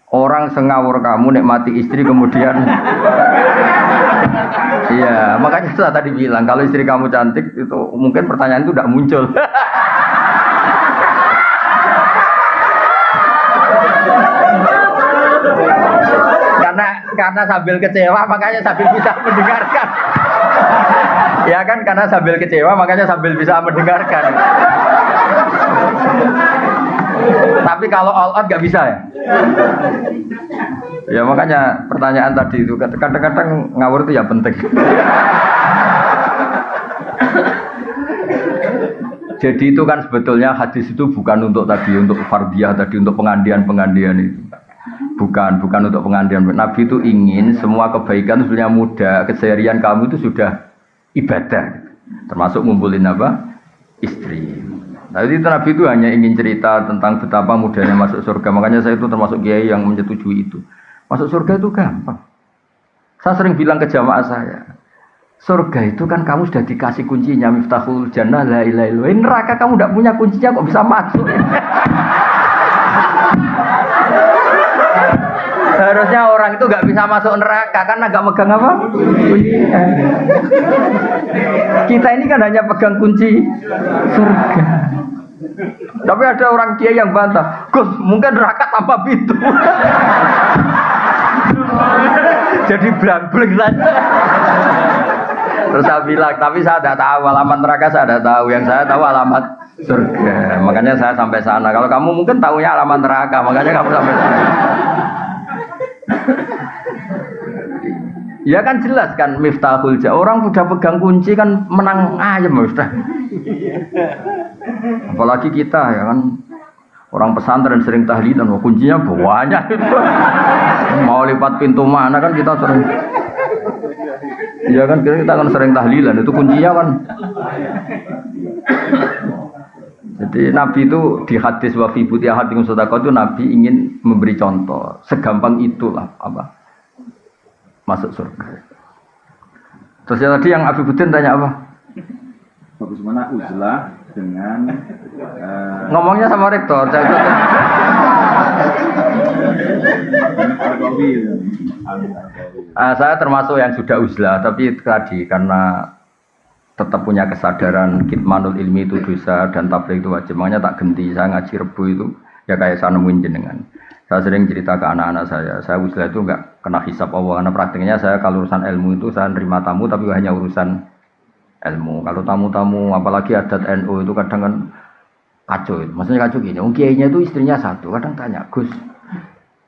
orang sengawur kamu nikmati istri kemudian iya, makanya saya tadi bilang kalau istri kamu cantik itu mungkin pertanyaan itu tidak muncul. Karena sambil kecewa makanya sambil bisa mendengarkan. Ya kan karena sambil kecewa makanya sambil bisa mendengarkan. Tapi kalau all out nggak bisa ya. Ya makanya pertanyaan tadi itu kadang-kadang ngawur itu ya penting. Jadi itu kan sebetulnya hadis itu bukan untuk tadi untuk fardiyah tadi untuk pengandian itu. Bukan untuk pengandian. Nabi itu ingin semua kebaikan itu sebenarnya mudah. Keseharian kamu itu sudah ibadah. Termasuk ngumpulin apa? Istri. Nah itu Nabi itu hanya ingin cerita tentang betapa mudahnya masuk surga. Makanya saya itu termasuk kiai yang menyetujui itu. Masuk surga itu gampang. Saya sering bilang ke jamaah saya, surga itu kan kamu sudah dikasih kuncinya, miftahul jannah la ilaha illallah. Neraka kamu tidak punya kuncinya kok bisa masuk. Harusnya orang itu nggak bisa masuk neraka karena nggak megang apa? Kuncinya. Kita ini kan hanya pegang kunci surga. Tapi ada orang kiai yang bantah, Gus, mungkin neraka tanpa pintu. Jadi blank-blank saja. Terus saya bilang, tapi saya tidak tahu alamat neraka, saya tidak tahu. Yang saya tahu alamat surga. Makanya saya sampai sana. Kalau kamu mungkin tahunya alamat neraka, makanya kamu sampai sana. Ya kan jelas kan miftahul jannah. Orang sudah pegang kunci kan menang ayam sudah. Apalagi kita ya kan orang pesantren sering tahlilan, kuncinya banyak. Mau lipat pintu mana kan kita sering. Ya kan kita kan sering tahlilan itu kuncinya kan. Jadi Nabi itu di hadis wa fi buti ahadikum sadaqah itu Nabi ingin memberi contoh. Segampang itulah apa? Masuk surga. Terus ya tadi yang Abi Budin tanya apa? Bagaimana uzlah dengan ngomongnya sama rektor. Saya termasuk yang sudah uzlah, tapi tadi karena tetap punya kesadaran kitmanul ilmi itu dosa dan tabligh itu wajib. Makanya tak genti, saya ngaji Rebo itu ya kayak saya nemuin jenengan. Saya sering cerita ke anak-anak saya uzlah itu enggak kena hisab Allah, karena praktiknya saya kalau urusan ilmu itu saya nerima tamu tapi hanya urusan ilmu. Kalau tamu-tamu apalagi adat NU itu kadang kan kacau itu. Maksudnya kacau gini, kiainya itu istrinya satu, kadang tanya, Gus,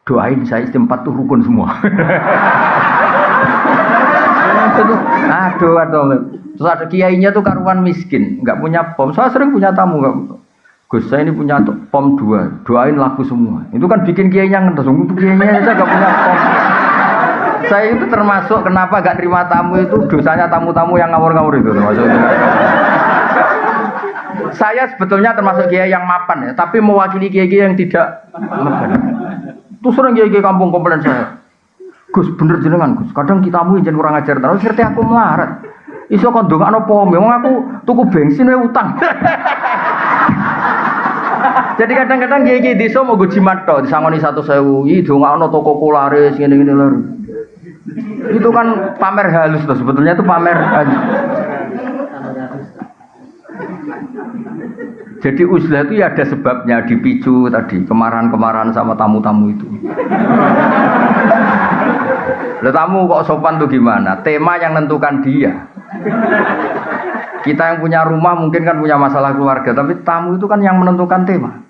doain saya istri 4 tuh rukun semua. Aduh. Terus ada kiainya tuh karuan miskin, nggak punya pom. Saya sering punya tamu, nggak. Gus, saya ini punya pom 2, doain laku semua. Itu kan bikin kiainya ngetes, kiainya aja nggak punya pom. Saya itu termasuk kenapa nggak terima tamu itu dosanya tamu-tamu yang ngawur-ngawur itu termasuk itu. Saya sebetulnya termasuk kiai yang mapan ya, tapi mewakili kiai-kiai yang tidak mapan. Itu sering kiai-kiai kampung komplain saya. Gus, bener jenengan Gus, kadang kitamu yang kurang ajar terus ngerti aku melarat. Iso kon ndongakno pom, wong aku tuku bensin wae utang. Jadi kadang-kadang kiai-kiai desa mau go jimat tok, disangoni 100.000, iki ndongakno toko kularis ngene-ngene lho. Itu kan pamer halus tuh, sebetulnya itu pamer halus. Jadi uzlah itu ya ada sebabnya, dipicu tadi kemarahan-kemarahan sama tamu-tamu itu. Lah tamu kok sopan tuh gimana? Tema yang nentukan dia. Kita yang punya rumah mungkin kan punya masalah keluarga, tapi tamu itu kan yang menentukan tema.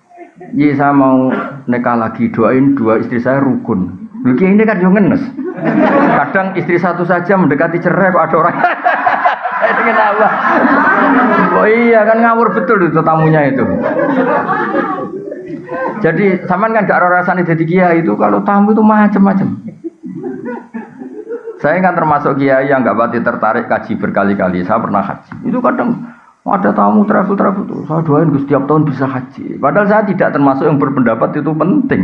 Iya, saya mau nikah lagi, doain 2 istri saya rukun. Lagi ini kan yang ngenes. Kadang istri 1 saja mendekati cerai kok ada orang. Dengan Allah. Oh iya kan ngawur betul itu tamunya itu. Jadi sampean kan gak rasane dadi kiai itu kalau tamu itu macam-macam. Saya kan termasuk kiai yang gak pati tertarik kaji berkali-kali. Saya pernah haji. Itu kadang ada tamu travel tuh. Saya doain Gus setiap tahun bisa haji. Padahal saya tidak termasuk yang berpendapat itu penting.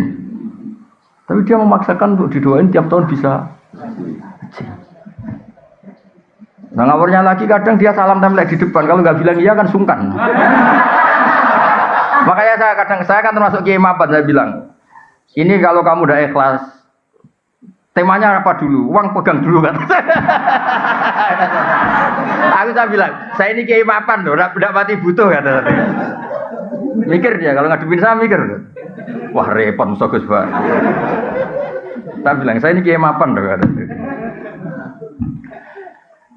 Tapi dia memaksakan untuk didoain tiap tahun bisa haji. Nah ngawurnya lagi kadang dia salam template di depan. Kalau nggak bilang iya kan sungkan. Makanya saya kan termasuk kiai mapan. Saya bilang, ini kalau kamu udah ikhlas, temanya apa dulu? Uang pegang dulu kan? Saya bilang, saya ini kiai mapan loh, tidak pati butuh kata. Mikir dia, kalau ngadepin saya mikir. Wah repot musuh Gus Pak. Saya bilang, saya ini kiai mapan loh kata.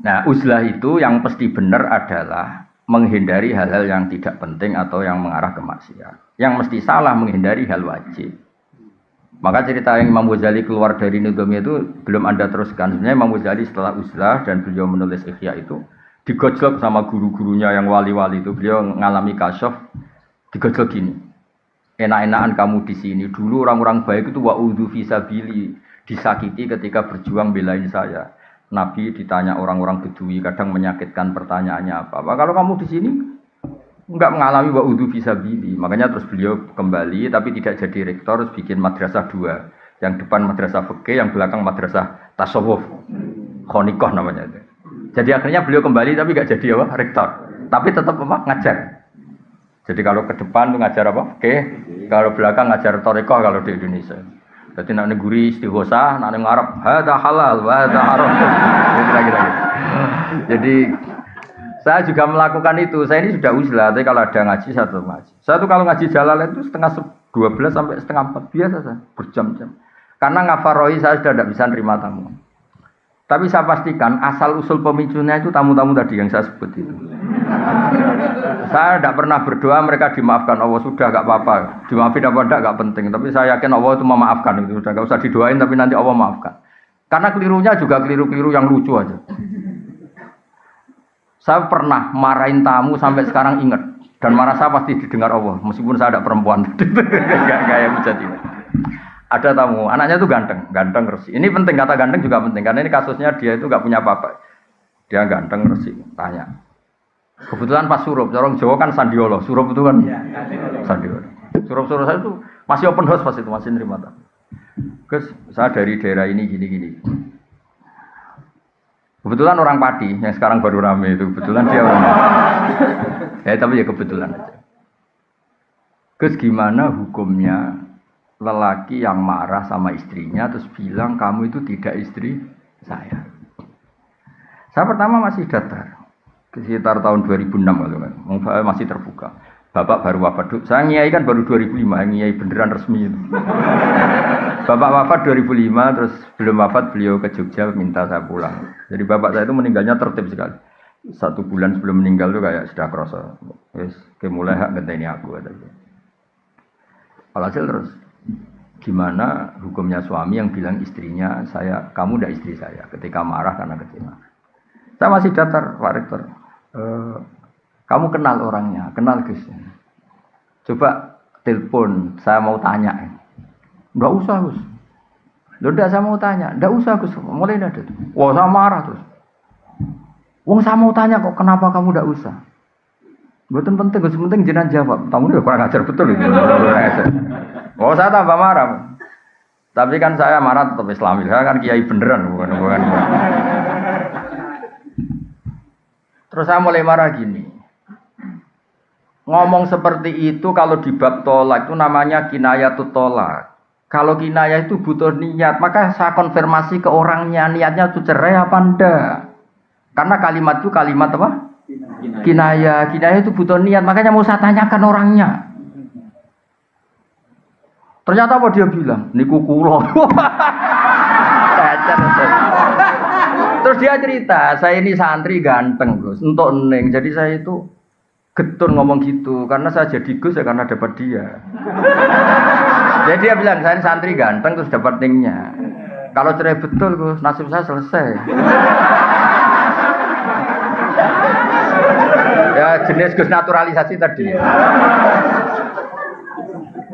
Nah, uzlah itu yang pasti benar adalah menghindari hal-hal yang tidak penting atau yang mengarah ke maksiat. Yang mesti salah menghindari hal wajib. Maka cerita yang Imam Ghazali keluar dari Nizamiyah itu belum Anda teruskan. Sebenarnya Imam Ghazali setelah uzlah dan beliau menulis Ihya itu digojlok sama guru-gurunya yang wali-wali itu. Beliau ngalami kasyaf, digojlok gini. Enak-enakan kamu di sini. Dulu orang-orang baik itu wa'udhu fisabili, disakiti ketika berjuang belain saya. Nabi ditanya orang-orang Bedui, kadang menyakitkan pertanyaannya apa. Kalau kamu di sini enggak mengalami wa'udhu fisabili, makanya terus beliau kembali, tapi tidak jadi rektor, terus bikin madrasah 2. Yang depan madrasah fikih, yang belakang madrasah tasawuf, khonikoh namanya itu. Jadi akhirnya beliau kembali, tapi enggak jadi apa? Rektor. Tapi tetap apa? Ngajar. Jadi kalau ke depan itu ngajar apa? Fikih, kalau belakang ngajar thariqah kalau di Indonesia. Jadi nak neguri istighosa, nak ngarep hada halal, hada haram. Kira-kira. Jadi saya juga melakukan itu. Saya ini sudah uzlah, tapi kalau ada ngaji satu ngaji. Saya tuh kalau ngaji Jalalain itu setengah 12 sampai setengah 4 biasa saya berjam-jam. Karena ngafaroi saya sudah tidak bisa nerima tamu. Tapi saya pastikan asal usul pemicunya itu tamu-tamu tadi yang saya sebut itu. Saya tidak pernah berdoa mereka dimaafkan Allah, sudah gak apa-apa. Dimaafin apa enggak gak penting. Tapi saya yakin Allah itu memaafkan itu. Sudah gak usah didoain tapi nanti Allah maafkan. Karena kelirunya juga keliru-keliru yang lucu aja. Saya pernah marahin tamu sampai sekarang ingat. Dan marah saya pasti didengar Allah. Meskipun saya ada perempuan. Gak yang menjadi. Ada tamu, anaknya itu ganteng resi. Ini penting, kata ganteng juga penting. Karena ini kasusnya dia itu gak punya apa-apa. Dia ganteng resi, tanya. Kebetulan pas surup, orang Jawa kan sandiolo. Surup itu kan sandiolo. Surup-surup saya itu masih open house pas itu, masih nerima tamu. Gus, saya dari daerah ini gini-gini. Kebetulan orang Padi, yang sekarang baru rame itu. Kebetulan dia orang tapi ya kebetulan aja. Gus, gimana hukumnya lelaki yang marah sama istrinya terus bilang kamu itu tidak istri saya. Saya pertama masih datar, sekitar tahun 2006 gitu kan, masih terbuka. Bapak baru wafat, saya ngiyai kan baru 2005, ngiyai beneran resmi itu. Bapak wafat 2005, terus belum wafat beliau ke Jogja minta saya pulang. Jadi bapak saya itu meninggalnya tertib sekali. 1 bulan sebelum meninggal tuh kayak sudah kerasa, wes mulai hak ngenteni aku katanya. Alhasil terus, gimana hukumnya suami yang bilang istrinya kamu tidak istri saya ketika marah karena kecewa. Saya masih datar, Pak Rektor. Kamu kenal orangnya, kenal Gus. Coba telepon, saya mau tanya. Enggak usah Gus. Udah saya mau tanya, enggak usah Gus. Mulai ada tuh. Wah saya marah terus. Wong saya mau tanya kok kenapa kamu enggak usah? Bukan penting, Gus penting jenengan jawab. Tamu ini kurang ajar betul itu. Oh saya tambah marah. Tapi kan saya marah tetap Islami. Saya kan kiai beneran bukan. Terus saya mulai marah gini. Ngomong seperti itu kalau di bab tolak itu namanya kinayatut tolak. Kalau kinayah itu butuh niat, maka saya konfirmasi ke orangnya niatnya itu cerai apa enggak. Karena kalimat itu kalimat apa? Kinayah. Kinayah itu butuh niat, makanya mau saya tanyakan orangnya. Ternyata apa dia bilang? Niku kula. Terus dia cerita, saya ini santri ganteng Gus, untuk neng. Jadi saya itu getun ngomong gitu, karena saya jadi Gus ya karena dapat dia. Jadi dia bilang, saya ini santri ganteng terus dapat nengnya. Kalau cerai betul Gus, nasib saya selesai. Ya jenis Gus naturalisasi tadi.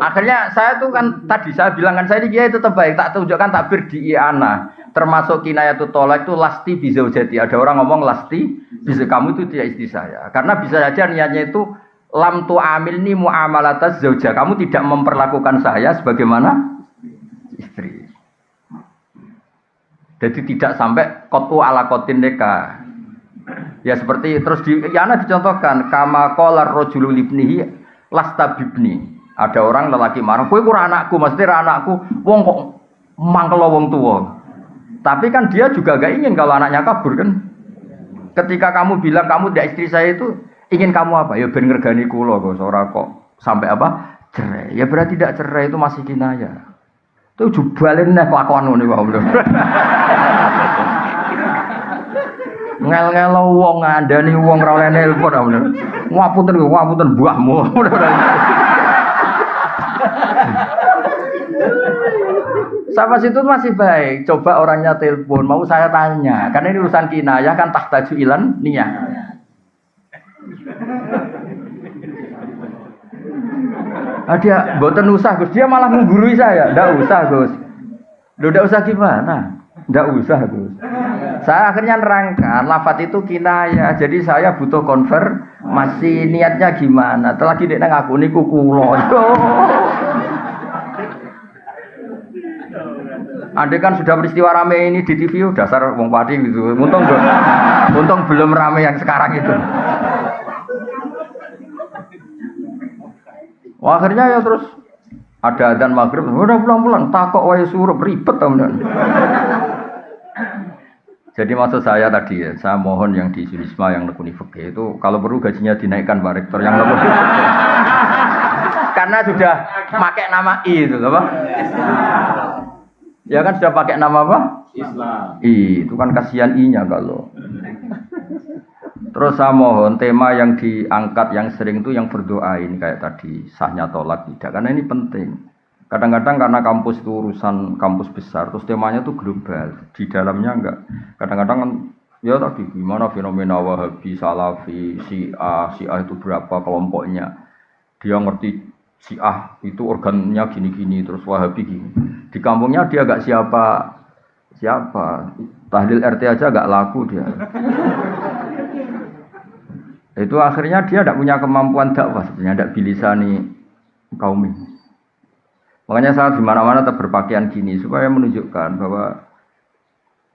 Akhirnya saya tuh kan tadi saya bilang kan saya ini kiai tetap baik, tak tunjukkan takbir di I'anah. Termasuk kinayatut tolak itu lasti bizaujati. Ada orang ngomong lasti bisa kamu itu tidak istri saya. Karena bisa saja niatnya itu lam tu amilni muamalataz zauja. Kamu tidak memperlakukan saya sebagaimana istri. Jadi tidak sampai kotu ala kotin neka. Ya seperti terus di I'anah dicontohkan kama qala rajulu libnihi lasta bibni. Ada orang lelaki marah, kowe ora anakku, mesti ra anakku. Wong kok mangkel wong tua. Tapi kan dia juga gak ingin kalau anaknya kabur kan. Ketika kamu bilang kamu tidak istri saya itu ingin kamu apa? Ya ben ngergani kula kok ora kok sampai apa? Cerai. Ya berarti tidak cerai itu masih kinayah. Itu jubalin nek kelakuan ngene wae lho. Ngel-ngelo wong ngandani wong ora oleh nelpon ta bener. Ngapunten mbahmu. Sampai situ masih baik. Coba orangnya telepon, mau saya tanya. Karena ini urusan kinayah kan tahtaju ilan niyah. Dia mboten usah Gus, dia malah menggurui saya. Ndak usah Gus. Loh ndak usah gimana? Ndak usah Gus. Saya akhirnya nerangkan lafaz itu kinayah. Jadi saya butuh konfirmasi niatnya gimana. Lagi nek ngaku niku kula. Andai kan sudah peristiwa rame ini di TV, dasar wong pati gitu. Untung belum rame yang sekarang itu. Wah, akhirnya ya terus ada adzan maghrib, udah pulang-pulang, takok wae suruh ribet teman. Jadi maksud saya tadi ya, saya mohon yang di Sunisma yang nekuni fikih itu kalau perlu gajinya dinaikkan Pak Rektor yang lebih. Karena sudah pakai nama I itu apa? Ya kan sudah pakai nama apa? Islam. Itu kan kasihan I-nya kalau. Terus saya mohon tema yang diangkat yang sering itu yang berdoa ini kayak tadi sahnya tolak tidak, karena ini penting. Kadang-kadang karena kampus itu urusan kampus besar, terus temanya itu global, di dalamnya enggak. Kadang-kadang kan ya tadi gimana fenomena Wahabi, Salafi, Syiah itu berapa kelompoknya. Dia ngerti Syiah itu organnya gini-gini, terus Wahabi gini. Di kampungnya dia enggak siapa. Tahlil RT aja enggak laku dia. Itu akhirnya dia tidak punya kemampuan dakwah sebenarnya, tidak bilisani kaum ini. Makanya saya di mana-mana tetap berpakaian gini supaya menunjukkan bahwa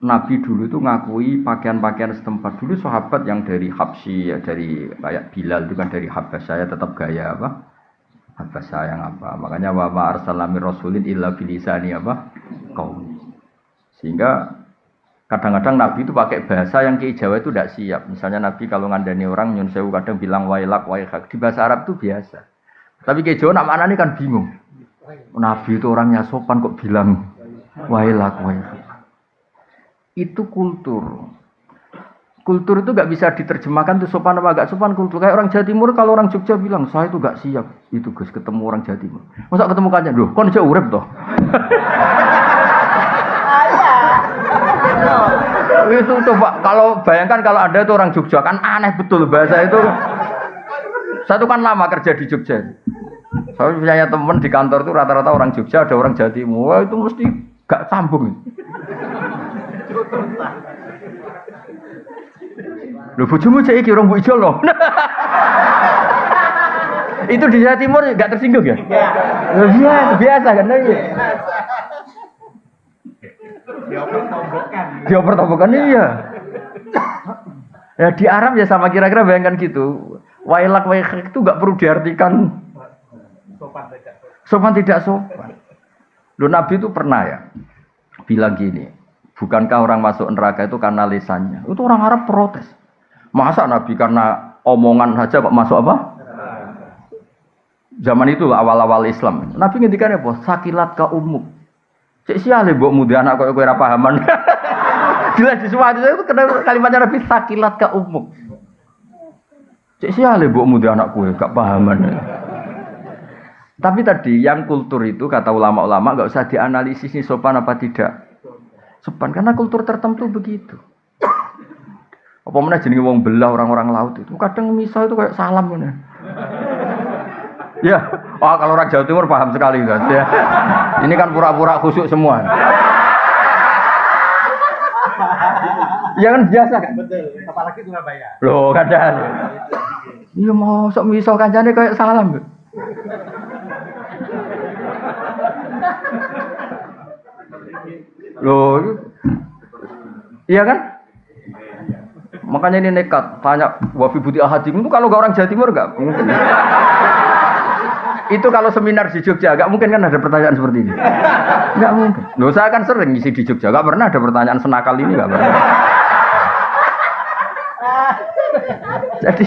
Nabi dulu itu ngakui pakaian-pakaian setempat. Dulu sahabat yang dari Habsyi ya, dari kayak Bilal itu kan dari Habas, saya tetap gaya apa? bahasa yang apa. Makanya wa ma arsalna mir rasulin illa bilisani apa? Qaum. Sehingga kadang-kadang Nabi itu pakai bahasa yang Ki Jawa itu tidak siap. Misalnya Nabi kalau ngandani orang nyun sewu kadang bilang wailak waihak. Di bahasa Arab itu biasa. Tapi Ki Jawa nak maknanya kan bingung. Nabi itu orangnya sopan kok bilang wailak waihak. Itu kultur. Kultur itu gak bisa diterjemahkan tuh sopan apa gak sopan kultur. Kayak orang Jawa Timur kalau orang Jogja bilang saya itu gak siap. Itu Gus ketemu orang Jawa Timur. Masa ketemu kanjeng loh, kon aja urip toh. Itu coba kalau bayangkan kalau ada itu orang Jogja kan aneh betul bahasa itu. Saya itu kan lama kerja di Jogja. Saya punya teman di kantor itu rata-rata orang Jogja, ada orang Jawa Timur. Wah, itu mesti gak sambung. Lho bojomu cek iki orang Bu Ijol loh. Itu di Jawa Timur enggak tersinggung ya? Iya. Biasa kan ya. Dioper-tombokan iya. Ya di Arab ya sama kira-kira bayangkan gitu. Wailak waihak itu enggak perlu diartikan sopan tidak sopan. Loh Nabi itu pernah ya bilang gini, bukankah orang masuk neraka itu karena lisannya? Itu orang Arab protes. Masa Nabi karena omongan saja kok masuk apa? Zaman itu awal-awal Islam. Nabi ngendikan apa? Sakilat ka ummuk. Cek siale mbok mudi anak kowe ora pahaman. Jelas di semua itu kalimatnya Nabi sakilat ka ummuk. Cek siale mbok mudi anak kowe gak pahaman. Tapi tadi yang kultur itu kata ulama-ulama enggak usah dianalisis nih sopan apa tidak. Sopan karena kultur tertentu begitu. Apa mana jenenge wong belah orang-orang laut itu kadang misal itu kayak salam ngono. Ya, kalau orang Jawa Timur paham sekali guys ya. Ini kan pura-pura khusyuk semua. Ya kan biasa kan? Betul, apalagi Surabaya. Loh, kadang. Iya mau sok misal kancane kayak salam. Loh. Iya kan? Makanya ini nekat, tanya wafi buti ahadim itu kalau nggak orang Jawa Timur nggak mungkin. Itu kalau seminar di Jogja nggak mungkin kan ada pertanyaan seperti ini. Nggak mungkin. Loh saya kan sering ngisi di Jogja, nggak pernah ada pertanyaan senakal ini nggak pernah. Jadi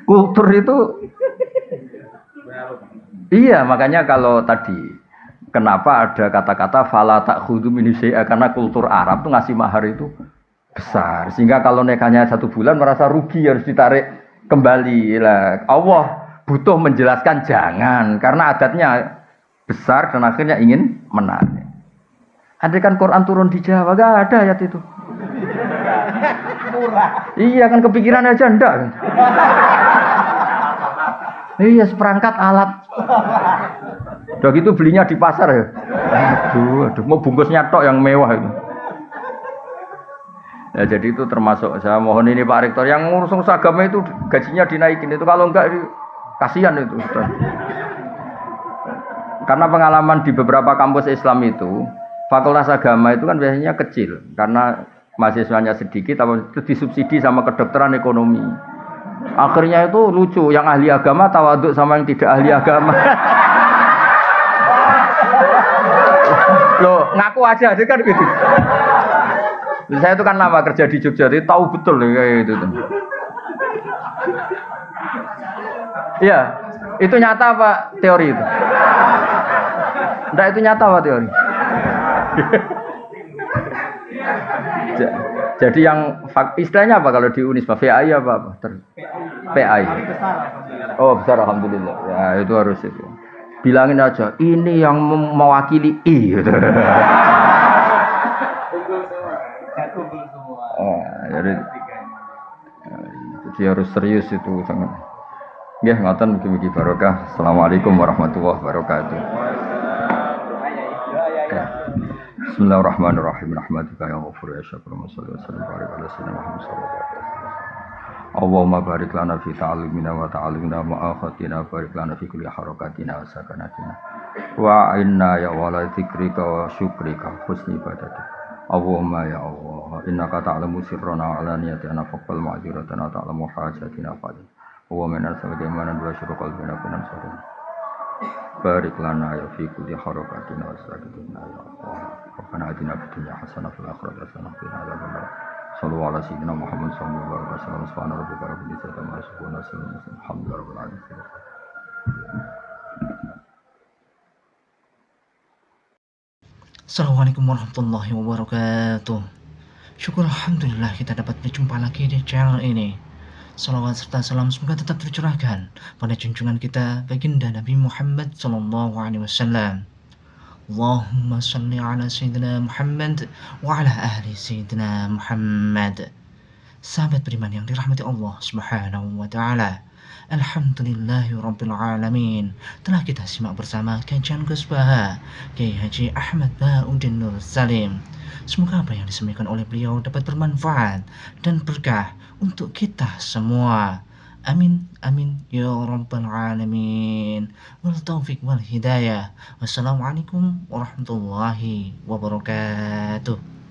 kultur itu, iya makanya kalau tadi kenapa ada kata-kata fala ta'khudhu min syai'a karena kultur Arab tuh ngasih mahar itu besar sehingga kalau nikahnya 1 bulan merasa rugi harus ditarik kembali lah. Allah butuh menjelaskan jangan karena adatnya besar dan akhirnya ingin menarik. Andai kan Quran turun di Jawa gak ada ayat itu. Iya kan kepikiran aja ndak. Iya seperangkat alat. Udah gitu belinya di pasar ya. Aduh mau bungkusnya tok yang mewah itu. Ya jadi itu termasuk saya mohon ini Pak Rektor yang ngurus agama itu gajinya dinaikin itu kalau enggak kasihan itu. Karena pengalaman di beberapa kampus Islam itu fakultas agama itu kan biasanya kecil karena mahasiswanya sedikit atau itu disubsidi sama kedokteran ekonomi. Akhirnya itu lucu yang ahli agama tawaduk sama yang tidak ahli agama. Loh ngaku aja kan gitu. Saya itu kan lama kerja di Jogja, jadi tahu betul kayak gitu. Iya, itu nyata apa teori itu? Enggak itu nyata apa teori? Jadi yang istilahnya apa kalau di Unisba? VAI apa? PAI. Oh besar alhamdulillah. Ya itu harus itu. Bilangin aja, ini yang mewakili I. Gitu. Jadi harus serius itu sangat. Nggih ngoten mugi-mugi barokah. Assalamualaikum warahmatullahi wabarakatuh. Bismillahirrahmanirrahim. Rahmatika ya ghafur ya syakur. Wassallallahu ala sayyidina Muhammad sallallahu alaihi wasallam. Allahumma barik lana fi ta'allimina wa ta'allimina ma'akhatina barik lana fi kulli harakatina wa sakanatina. Wa inna ya wala dzikrika wa syukrika husni ibadatika. Allahumma ya Allah innaka ta'lamu sirrana wa alaniyatina faqbal ma'dziratana ta'lamu hajatina fa'al wa min asal keimanan wa syukur qalbina kunan sarana barik lana ya fi kulli harakatina wa sakinatina ya Allah. Rabbana atina fid dunya hasanah wa fil akhirati hasanah wa qina adzabannar. Sallallahu ala sayyidina Muhammad sallallahu alaihi wasallam. Subhana rabbika rabbil izzati amma yasifun wa salamun alal mursalin. Alhamdulillahi rabbil alamin. Assalamualaikum warahmatullahi wabarakatuh. Syukur alhamdulillah kita dapat berjumpa lagi di channel ini. Salawat serta salam semoga tetap tercurahkan pada junjungan kita baginda Nabi Muhammad sallallahu alaihi wasallam. Allahumma salli ala sayyidina Muhammad wa ala ahli sayyidina Muhammad. Sahabat beriman yang dirahmati Allah Subhanahu wa taala. Alhamdulillahirabbil alamin. Telah kita simak bersama kajian Gus Baha Kiai Haji Ahmad Bauddin Nur Salim. Semoga apa yang disampaikan oleh beliau dapat bermanfaat dan berkah untuk kita semua. Amin amin ya rabbal alamin. Wal taufiq wal hidayah. Wassalamualaikum warahmatullahi wabarakatuh.